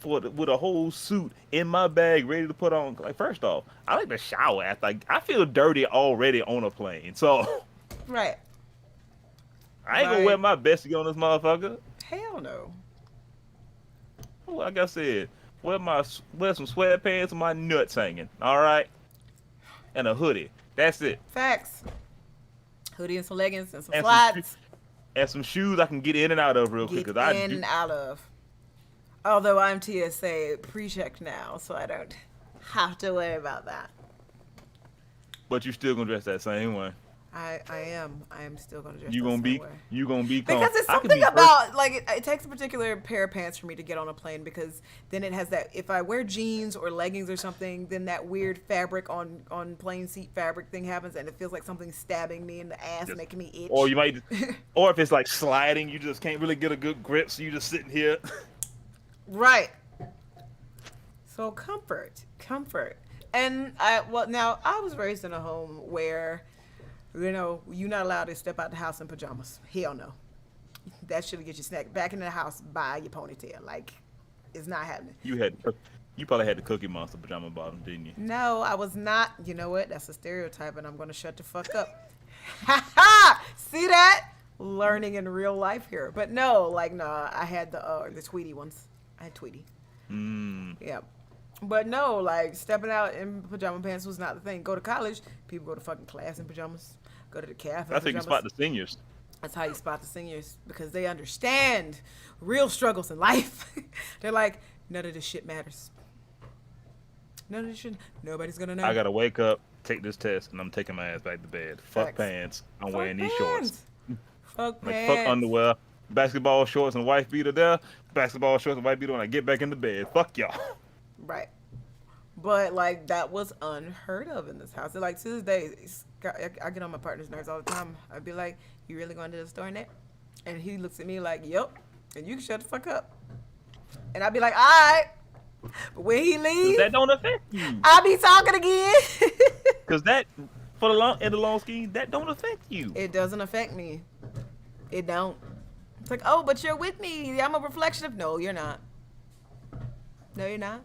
with a whole suit in my bag ready to put on. Like, first off, I like to shower after. Like, I feel dirty already on a plane, so Right. I ain't gonna wear my bestie on this motherfucker. Hell no. Like I said, wear some sweatpants and my nuts hanging. All right, and a hoodie. That's it. Facts. Hoodie and some leggings and some And flats. And some shoes I can get in and out of real quick. Get Cause in and out of. Although I'm TSA pre-checked now, so I don't have to worry about that. But you still gonna dress that same way. I am still gonna dress You the gonna same be way. you gonna be Because it's I could something be about like it takes a particular pair of pants for me to get on a plane because then it has that if I wear jeans or leggings or something, then that weird fabric on plane seat fabric thing happens and it feels like something's stabbing me in the ass, just, making me or itch. you might, or if it's like sliding, you just can't really get a good grip, so you just sitting here. Right. So comfort. And now I was raised in a home where, you're not allowed to step out the house in pajamas. Hell no. That should get you snagged back in the house by your ponytail. Like, it's not happening. You probably had the Cookie Monster pajama bottom, didn't you? No, I was not. You know what? That's a stereotype, and I'm gonna shut the fuck up. Ha ha! See that? Learning in real life here. But no, I had the Tweety ones. I had Tweety. Yeah. But no, like stepping out in pajama pants was not the thing. Go to college, people go to fucking class in pajamas. Go to the cafe in That's how you pajamas. spot the seniors. That's how you spot the seniors because they understand real struggles in life. They're like, none of this shit matters. None of this shit. Nobody's gonna know. I gotta wake up, take this test, and I'm taking my ass back to bed. Fuck Facts. pants. I'm Fuck wearing these pants. shorts. Fuck Like pants. fuck underwear, basketball shorts and wife beater there. Basketball shorts and wife beater when I get back into bed. Fuck y'all. Right. But like that was unheard of in this house. Like to this day, I get on my partner's nerves all the time. I'd be like, "You really going to the store, Nat?" And he looks at me like, "Yep." And you can shut the fuck up. And I'd be like, "All right." But when he leaves, That don't affect you. I'll be talking again. Cause that, in the long scheme, that don't affect you. It doesn't affect me. It don't. It's like, oh, but you're with me. I'm a reflection of. No, you're not. No, you're not.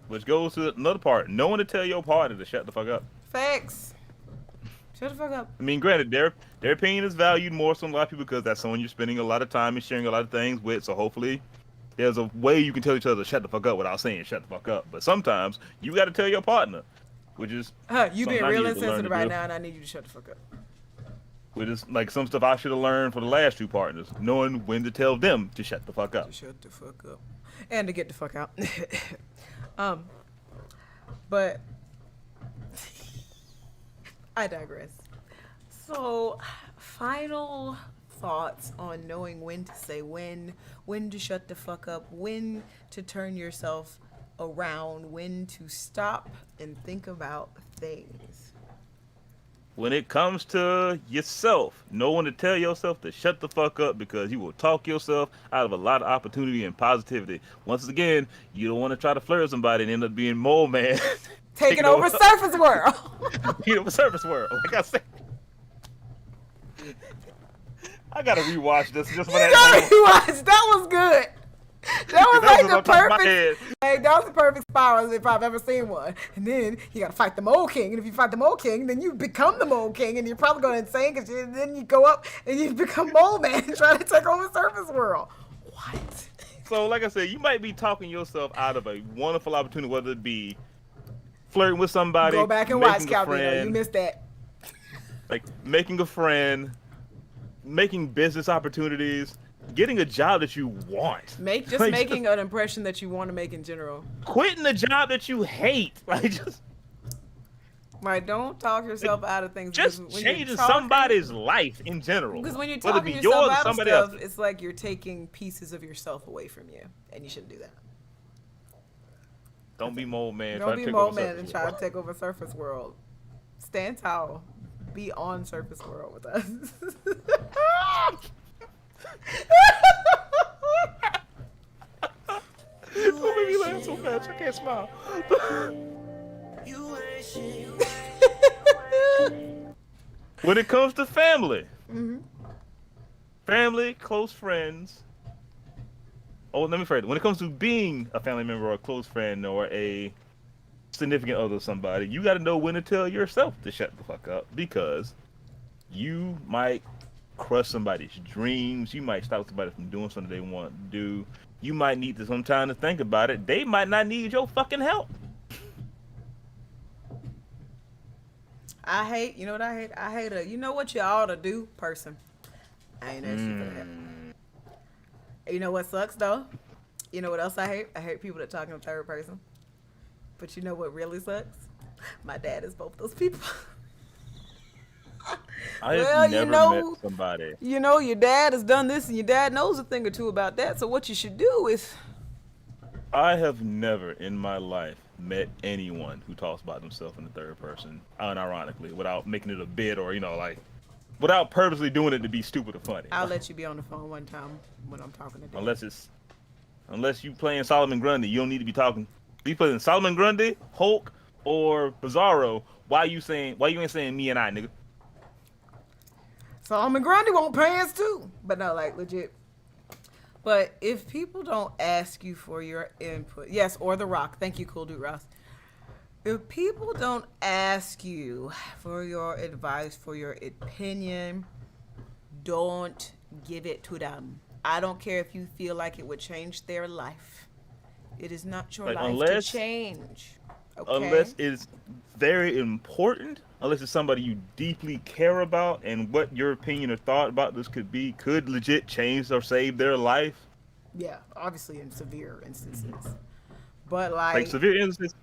Which goes to another part. No one to tell your partner to shut the fuck up. Facts. Shut the fuck up. I mean, granted, their opinion is valued more so than a lot of people because that's someone you're spending a lot of time and sharing a lot of things with. So hopefully, there's a way you can tell each other to shut the fuck up without saying shut the fuck up. But sometimes you got to tell your partner, which is You being something I real needed to learn insensitive to right do. now, and I need you to shut the fuck up. Which is like some stuff I should have learned for the last two partners, knowing when to tell them to shut the fuck up. To shut the fuck up. And to get the fuck out. But I digress. So, final thoughts on knowing when to say when to shut the fuck up, when to turn yourself around, when to stop and think about things. When it comes to yourself, know when to tell yourself to shut the fuck up because you will talk yourself out of a lot of opportunity and positivity. Once again, you don't want to try to flirt with somebody and end up being mole man. Taking over surface world. Taking over surface world. Like I said. I gotta rewatch this just for You that. gotta rewatch. That was good. That was like the on top of my head. perfect. Like, that was the perfect spiral if I've ever seen one. And then you gotta fight the mole king, and if you fight the mole king, then you become the mole king, and you're probably going insane because then you go up and you become mole man trying to take over surface world. What? So, like I said, you might be talking yourself out of a wonderful opportunity, whether it be flirting with somebody, Go back and watch making a Calvino. friend, You missed that. like making a friend, making business opportunities, getting a job that you want. Just Like, making an impression that you want to make in general. quitting a job that you hate. Like just Right? Don't talk yourself out of things. just because when you're changing talking- somebody's life in general. Because when you're whether it talking be yourself yours or out of somebody stuff, else's. it's like you're taking pieces of yourself away from you, and you shouldn't do that. Don't be mole man. Don't try to be take mole over man surface and try world. to take over surface world. Stand tall. Be on surface world with us. Don't make me laugh so fast. I can't smile. When it comes to family, family, close friends. Oh, let me phrase it. When it comes to being a family member or a close friend or a significant other of somebody, you got to know when to tell yourself to shut the fuck up because you might crush somebody's dreams. You might stop somebody from doing something they want to do. You might need to some time to think about it. They might not need your fucking help. I hate, you know what I hate? I hate a, you know what you ought to do person. I ain't asking for that. You know what sucks though? You know what else I hate? I hate people that talk in third person. But you know what really sucks? My dad is both those people. I have Well, never met somebody. your dad has done this and your dad knows a thing or two about that. So what you should do is, I have never in my life met anyone who talks about themselves in the third person, unironically, without making it a bit or like without purposely doing it to be stupid or funny. I'll let you be on the phone one time when I'm talking to dad. Unless you playing Solomon Grundy, you don't need to be talking. You playing Solomon Grundy, Hulk, or Bizarro. Why you ain't saying me and I, nigga? Solomon Grundy want pants too. But no, like legit. But if people don't ask you for your input, yes, or The Rock. Thank you, Cool Dude Ross. If people don't ask you for your advice, for your opinion, don't give it to them. I don't care if you feel like it would change their life. It is not your life to change. Okay? Unless it's very important, unless it's somebody you deeply care about, and what your opinion or thought about this could legit change or save their life. Yeah, obviously in severe instances. But Like severe instances,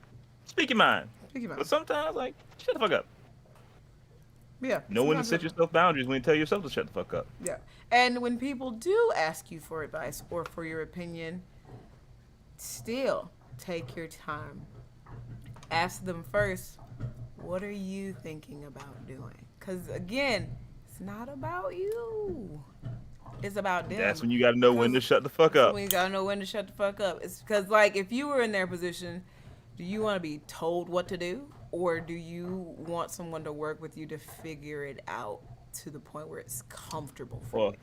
speak your mind. But sometimes, like, shut the fuck up. Yeah. Know when to set yourself boundaries, when to tell yourself to shut the fuck up. Yeah. And when people do ask you for advice or for your opinion, still take your time. Ask them first, what are you thinking about doing? Because, again, it's not about you. It's about them. That's when you got to know when to shut the fuck up. When you got to know when to shut the fuck up. It's because, like, if you were in their position, do you want to be told what to do? Or do you want someone to work with you to figure it out to the point where it's comfortable for you?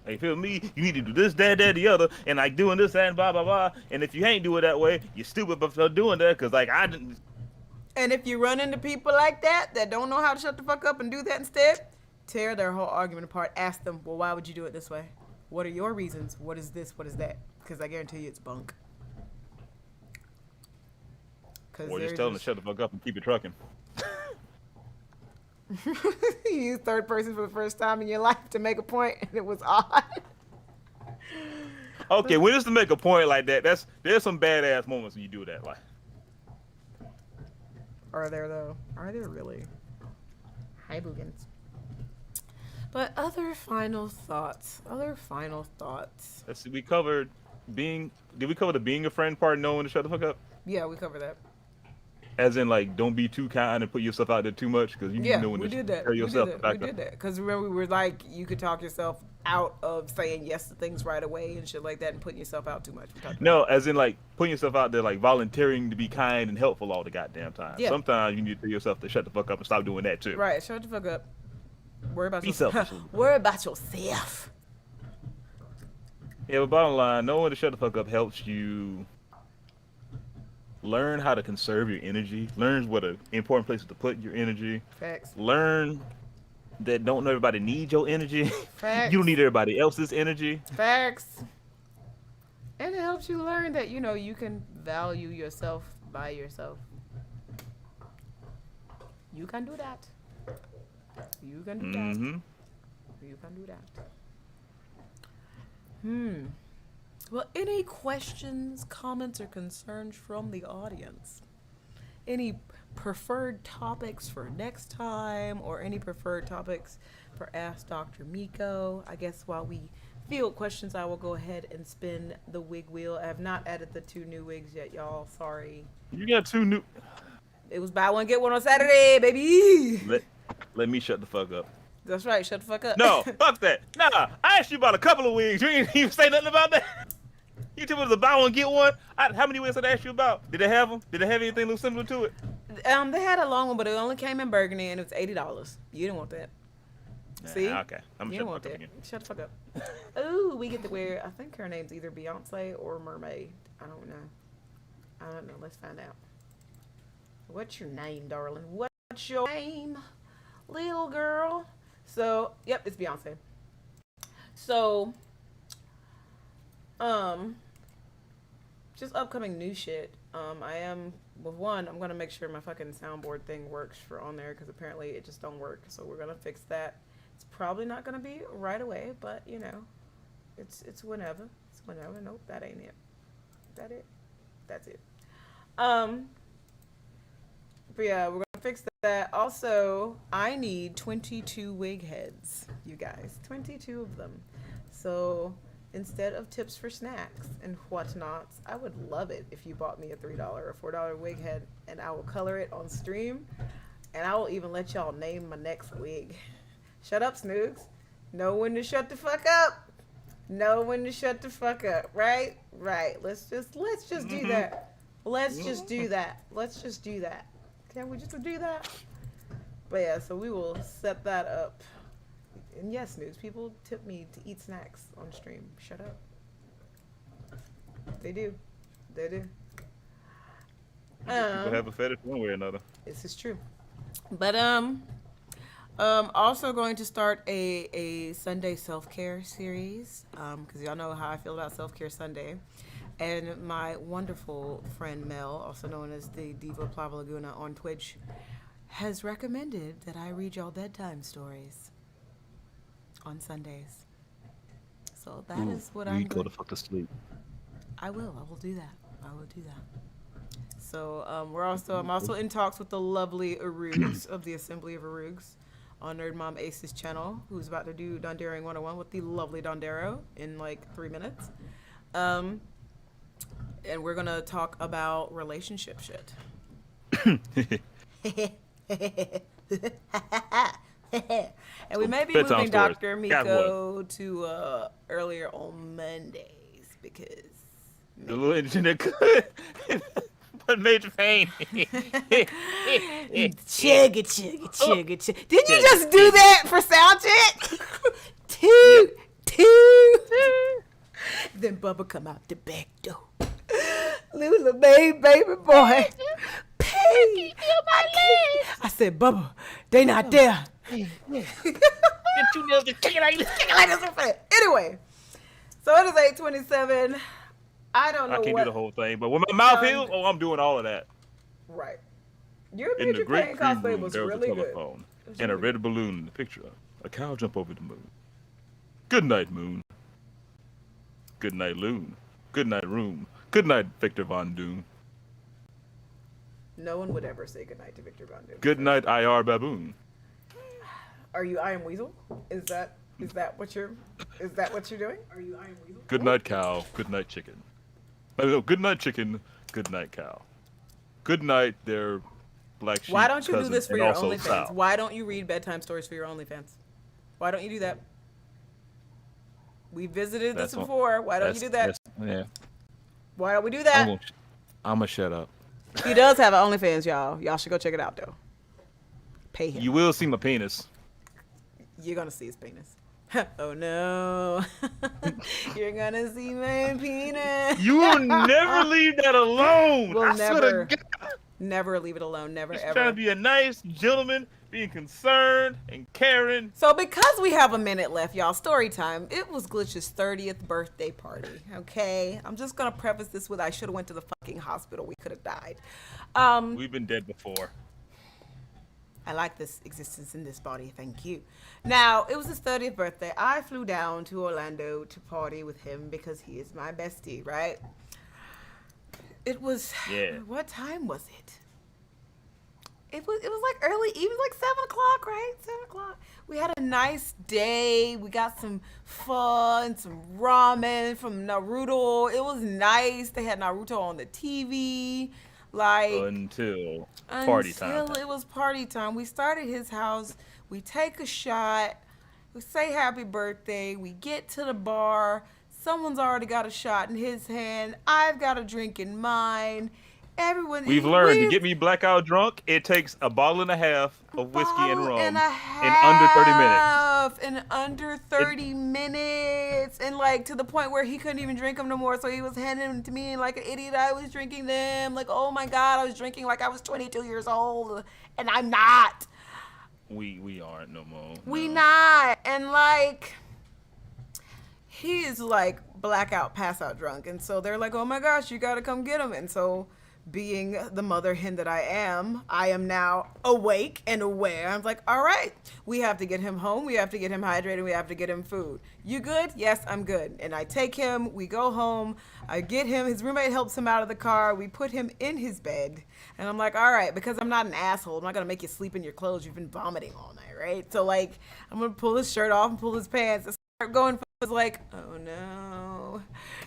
Hey, feel me? You need to do this, that, the other, and like doing this, that, and blah, blah, blah. And if you ain't do it that way, you're stupid for doing that, because like I didn't. And if you run into people like that don't know how to shut the fuck up and do that instead, tear their whole argument apart. Ask them, well, why would you do it this way? What are your reasons? What is this? What is that? Because I guarantee you it's bunk. Or just tell them to shut the fuck up and keep it trucking. You used third person for the first time in your life to make a point, and it was odd. Okay, when it's to make a point like that, there's some badass moments when you do that. Like, are there though? Are there really? Hi, Boogans. But other final thoughts. let's see, we covered being. Did we cover the being a friend part? Knowing to shut the fuck up. Yeah, we covered that. As in, like, don't be too kind and put yourself out there too much, because you know when to tell yourself to back up. We did that. Because remember, we were like, you could talk yourself out of saying yes to things right away and shit like that and putting yourself out too much. No, as in, like, putting yourself out there, like, volunteering to be kind and helpful all the goddamn time. Yeah. Sometimes you need to tell yourself to shut the fuck up and stop doing that, too. Right, shut the fuck up. Worry about yourself. Worry about yourself. Yeah, but bottom line, knowing to shut the fuck up helps you learn how to conserve your energy, learn what an important places to put your energy. Facts. Learn that don't everybody need your energy. Facts. You don't need everybody else's energy. Facts. And it helps you learn that, you can value yourself by yourself. You can do that. You can do that. You can do that. Well, any questions, comments, or concerns from the audience? Any preferred topics for next time, or any preferred topics for Ask Dr. Miko? I guess while we field questions, I will go ahead and spin the wig wheel. I have not added the 2 new wigs yet, y'all. Sorry. You got 2 new. It was buy one, get one on Saturday, baby. Let me shut the fuck up. That's right. Shut the fuck up. No, fuck that. Nah, I asked you about a couple of wigs. You ain't even say nothing about that. You told me to buy one, get one. How many wigs did I ask you about? Did they have them? Did they have anything look similar to it? They had a long one, but it only came in burgundy, and it was $80. You didn't want that. See? Okay. I'm you shut don't want the fuck that. up again. Shut the fuck up. Ooh, we get to wear. I think her name's either Beyonce or Mermaid. I don't know. Let's find out. What's your name, darling? What's your name, little girl? So, yep, it's Beyonce. So, just upcoming new shit. I am with one. I'm gonna make sure my fucking soundboard thing works for on there, because apparently it just don't work. So we're gonna fix that. It's probably not gonna be right away, but it's whenever. It's whenever. Nope, that ain't it. That it? That's it. But yeah, we're gonna fix that. Also, I need 22 wig heads, you guys. 22 of them. So instead of tips for snacks and whatnots, I would love it if you bought me a $3 or $4 wig head, and I will color it on stream, and I will even let y'all name my next wig. Shut up, Snoogs. Know when to shut the fuck up. Know when to shut the fuck up. Right? Right. Let's just do that. Let's just do that. Let's just do that. Can we just do that? But yeah, so we will set that up. And yes, Snoogs, people tip me to eat snacks on stream. Shut up. They do. They do. People have a fetish one way or another. This is true. But also going to start a Sunday self-care series, because y'all know how I feel about Self-Care Sunday. And my wonderful friend Mel, also known as the Diva Plava Laguna on Twitch, has recommended that I read y'all bedtime stories on Sundays. So that is what I'm go going to fuck to sleep. I will do that. I will do that. So I'm also in talks with the lovely Arugs of the Assembly of Arugs on Nerd Mom Ace's channel, who's about to do Dondaring 101 with the lovely Dondero in like 3 minutes. And we're gonna talk about relationship shit. And we may be Bedtime moving stories. Dr. Got Miko to earlier on Mondays because The little engine that could. But major pain. chugga chugga chugga chugga. Did you just do that for sound check? Two. Then Bubba come out the back door. Little baby boy. Pay. I said, Bubba, they not there. Get two nails to kick it like this. Anyway, so it is 8:27. I don't know I can't what. do the whole thing, but when my mouth heals, I'm doing all of that. Right. Your In the Major great Payne green cosplay room, was there was really a good. telephone and a red balloon in the picture. A cow jump over the moon. Good night, moon. Good night, loon. Good night, room. Good night, Victor Von Doom. No one would ever say goodnight to Victor Von Doom. Good night, IR baboon. Are you I Am Weasel? Is that what you're doing? Are you I Am Weasel? Good night, cow. Good night, chicken. No, good night, chicken. Good night, cow. Good night, their black sheep. Why don't you do cousin, this for and your also OnlyFans? Sal. Why don't you read bedtime stories for your OnlyFans? Why don't you do that? We visited this before. Why don't you do that? Yeah. Why don't we do that? I'm gonna shut up. He does have an OnlyFans, y'all. Y'all should go check it out, though. Pay him. You will see my penis. You're gonna see his penis. Oh no. You're gonna see my penis. You will never leave that alone. We'll I swear to God. never leave it alone. Never, Just ever. trying to be a nice gentleman, being concerned and caring. So because we have a minute left, y'all, story time. It was Glitch's 30th birthday party, okay? I'm just going to preface this with I should have went to the fucking hospital. We could have died. We've been dead before. I like this existence in this body. Thank you. Now, it was his 30th birthday. I flew down to Orlando to party with him because he is my bestie, right? It was, what time was it? It was like early evening, like 7 o'clock, right? 7 o'clock. We had a nice day. We got some fun, some ramen from Naruto. It was nice. They had Naruto on the TV. Until party time. Until it was party time. We started his house. We take a shot. We say happy birthday. We get to the bar. Someone's already got a shot in his hand. I've got a drink in mine. We've learned to get me blackout drunk, it takes a bottle and a half of whiskey and rum in under 30 minutes. In under 30 minutes. And like to the point where he couldn't even drink them no more. So he was handing them to me like an idiot. I was drinking them. Like, oh my God, I was drinking like I was 22 years old. And I'm not. We aren't no more. We not. And like, he is like blackout, pass out drunk. And so they're like, oh my gosh, you got to come get him. And so being the mother hen that I am now awake and aware. I'm like, all right, we have to get him home. We have to get him hydrated. We have to get him food. You good? Yes, I'm good. And I take him. We go home. I get him. His roommate helps him out of the car. We put him in his bed. And I'm like, all right, because I'm not an asshole. I'm not going to make you sleep in your clothes. You've been vomiting all night, right? So, like, I'm going to pull his shirt off and pull his pants. I start going. I was like, oh, no.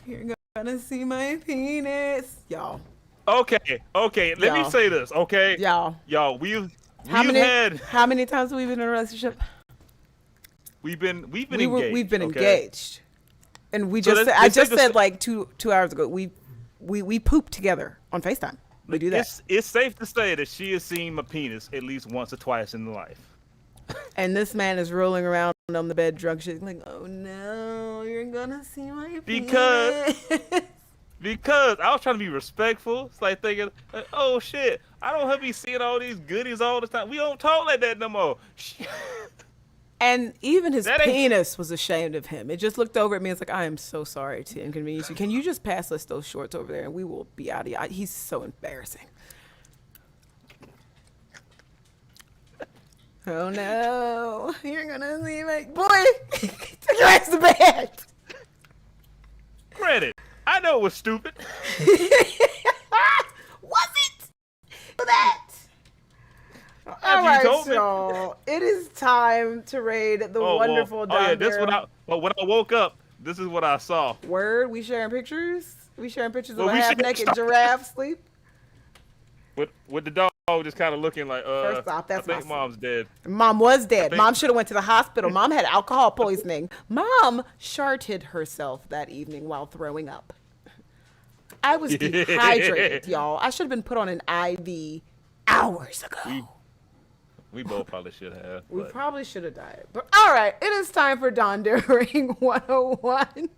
You're going to see my penis. Y'all. Okay. Let me say this, okay? Y'all, we've how many times have we been in a relationship? We've been engaged. We've been okay? engaged, and we just I just said like two hours ago we pooped together on FaceTime. We do that. It's safe to say that she has seen my penis at least once or twice in life. And this man is rolling around on the bed drunk. She's like, oh no, you're gonna see my penis. Because I was trying to be respectful. It's like thinking, oh shit, I don't have to be seeing all these goodies all the time. We don't talk like that no more. And even his penis was ashamed of him. It just looked over at me. It's like, I am so sorry to inconvenience you. Can you just pass us those shorts over there and we will be out of here. He's so embarrassing. Oh no, you're gonna see my boy. Take your ass to bed. Granted, I know it was stupid. Was it? That. All right, so it is time to raid the wonderful Don yeah, this when I woke up, this is what I saw. Word, we sharing pictures? We sharing pictures of a half-naked giraffe sleep? With the dog just kind of looking like, First off, that's I think mom's dead. Mom was dead. Mom should have went to the hospital. Mom had alcohol poisoning. Mom sharted herself that evening while throwing up. I was dehydrated, y'all. I should have been put on an IV hours ago. We both probably should have. We probably should have died. But all right, it is time for Don Daring 101.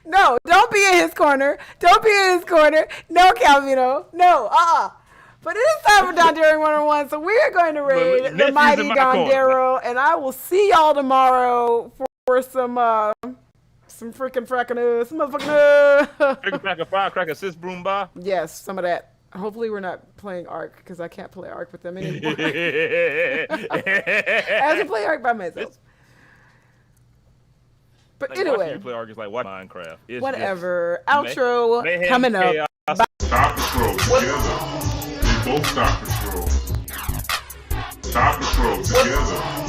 No, don't be in his corner. Don't be in his corner. No, Calvino. No, But it is time for Don Daring 101, so we are going to raid the mighty Don Darrow, and I will see y'all tomorrow for some freaking fracking some motherfucking firecracker, sis broom bar. Yes, some of that. Hopefully we're not playing Ark, because I can't play Ark with them anymore. I have to play Ark by myself. But like, anyway, you play Ark is like what Minecraft. It's whatever. Outro coming up. Stop the scroll together. We both stop the scroll. Stop the scroll together.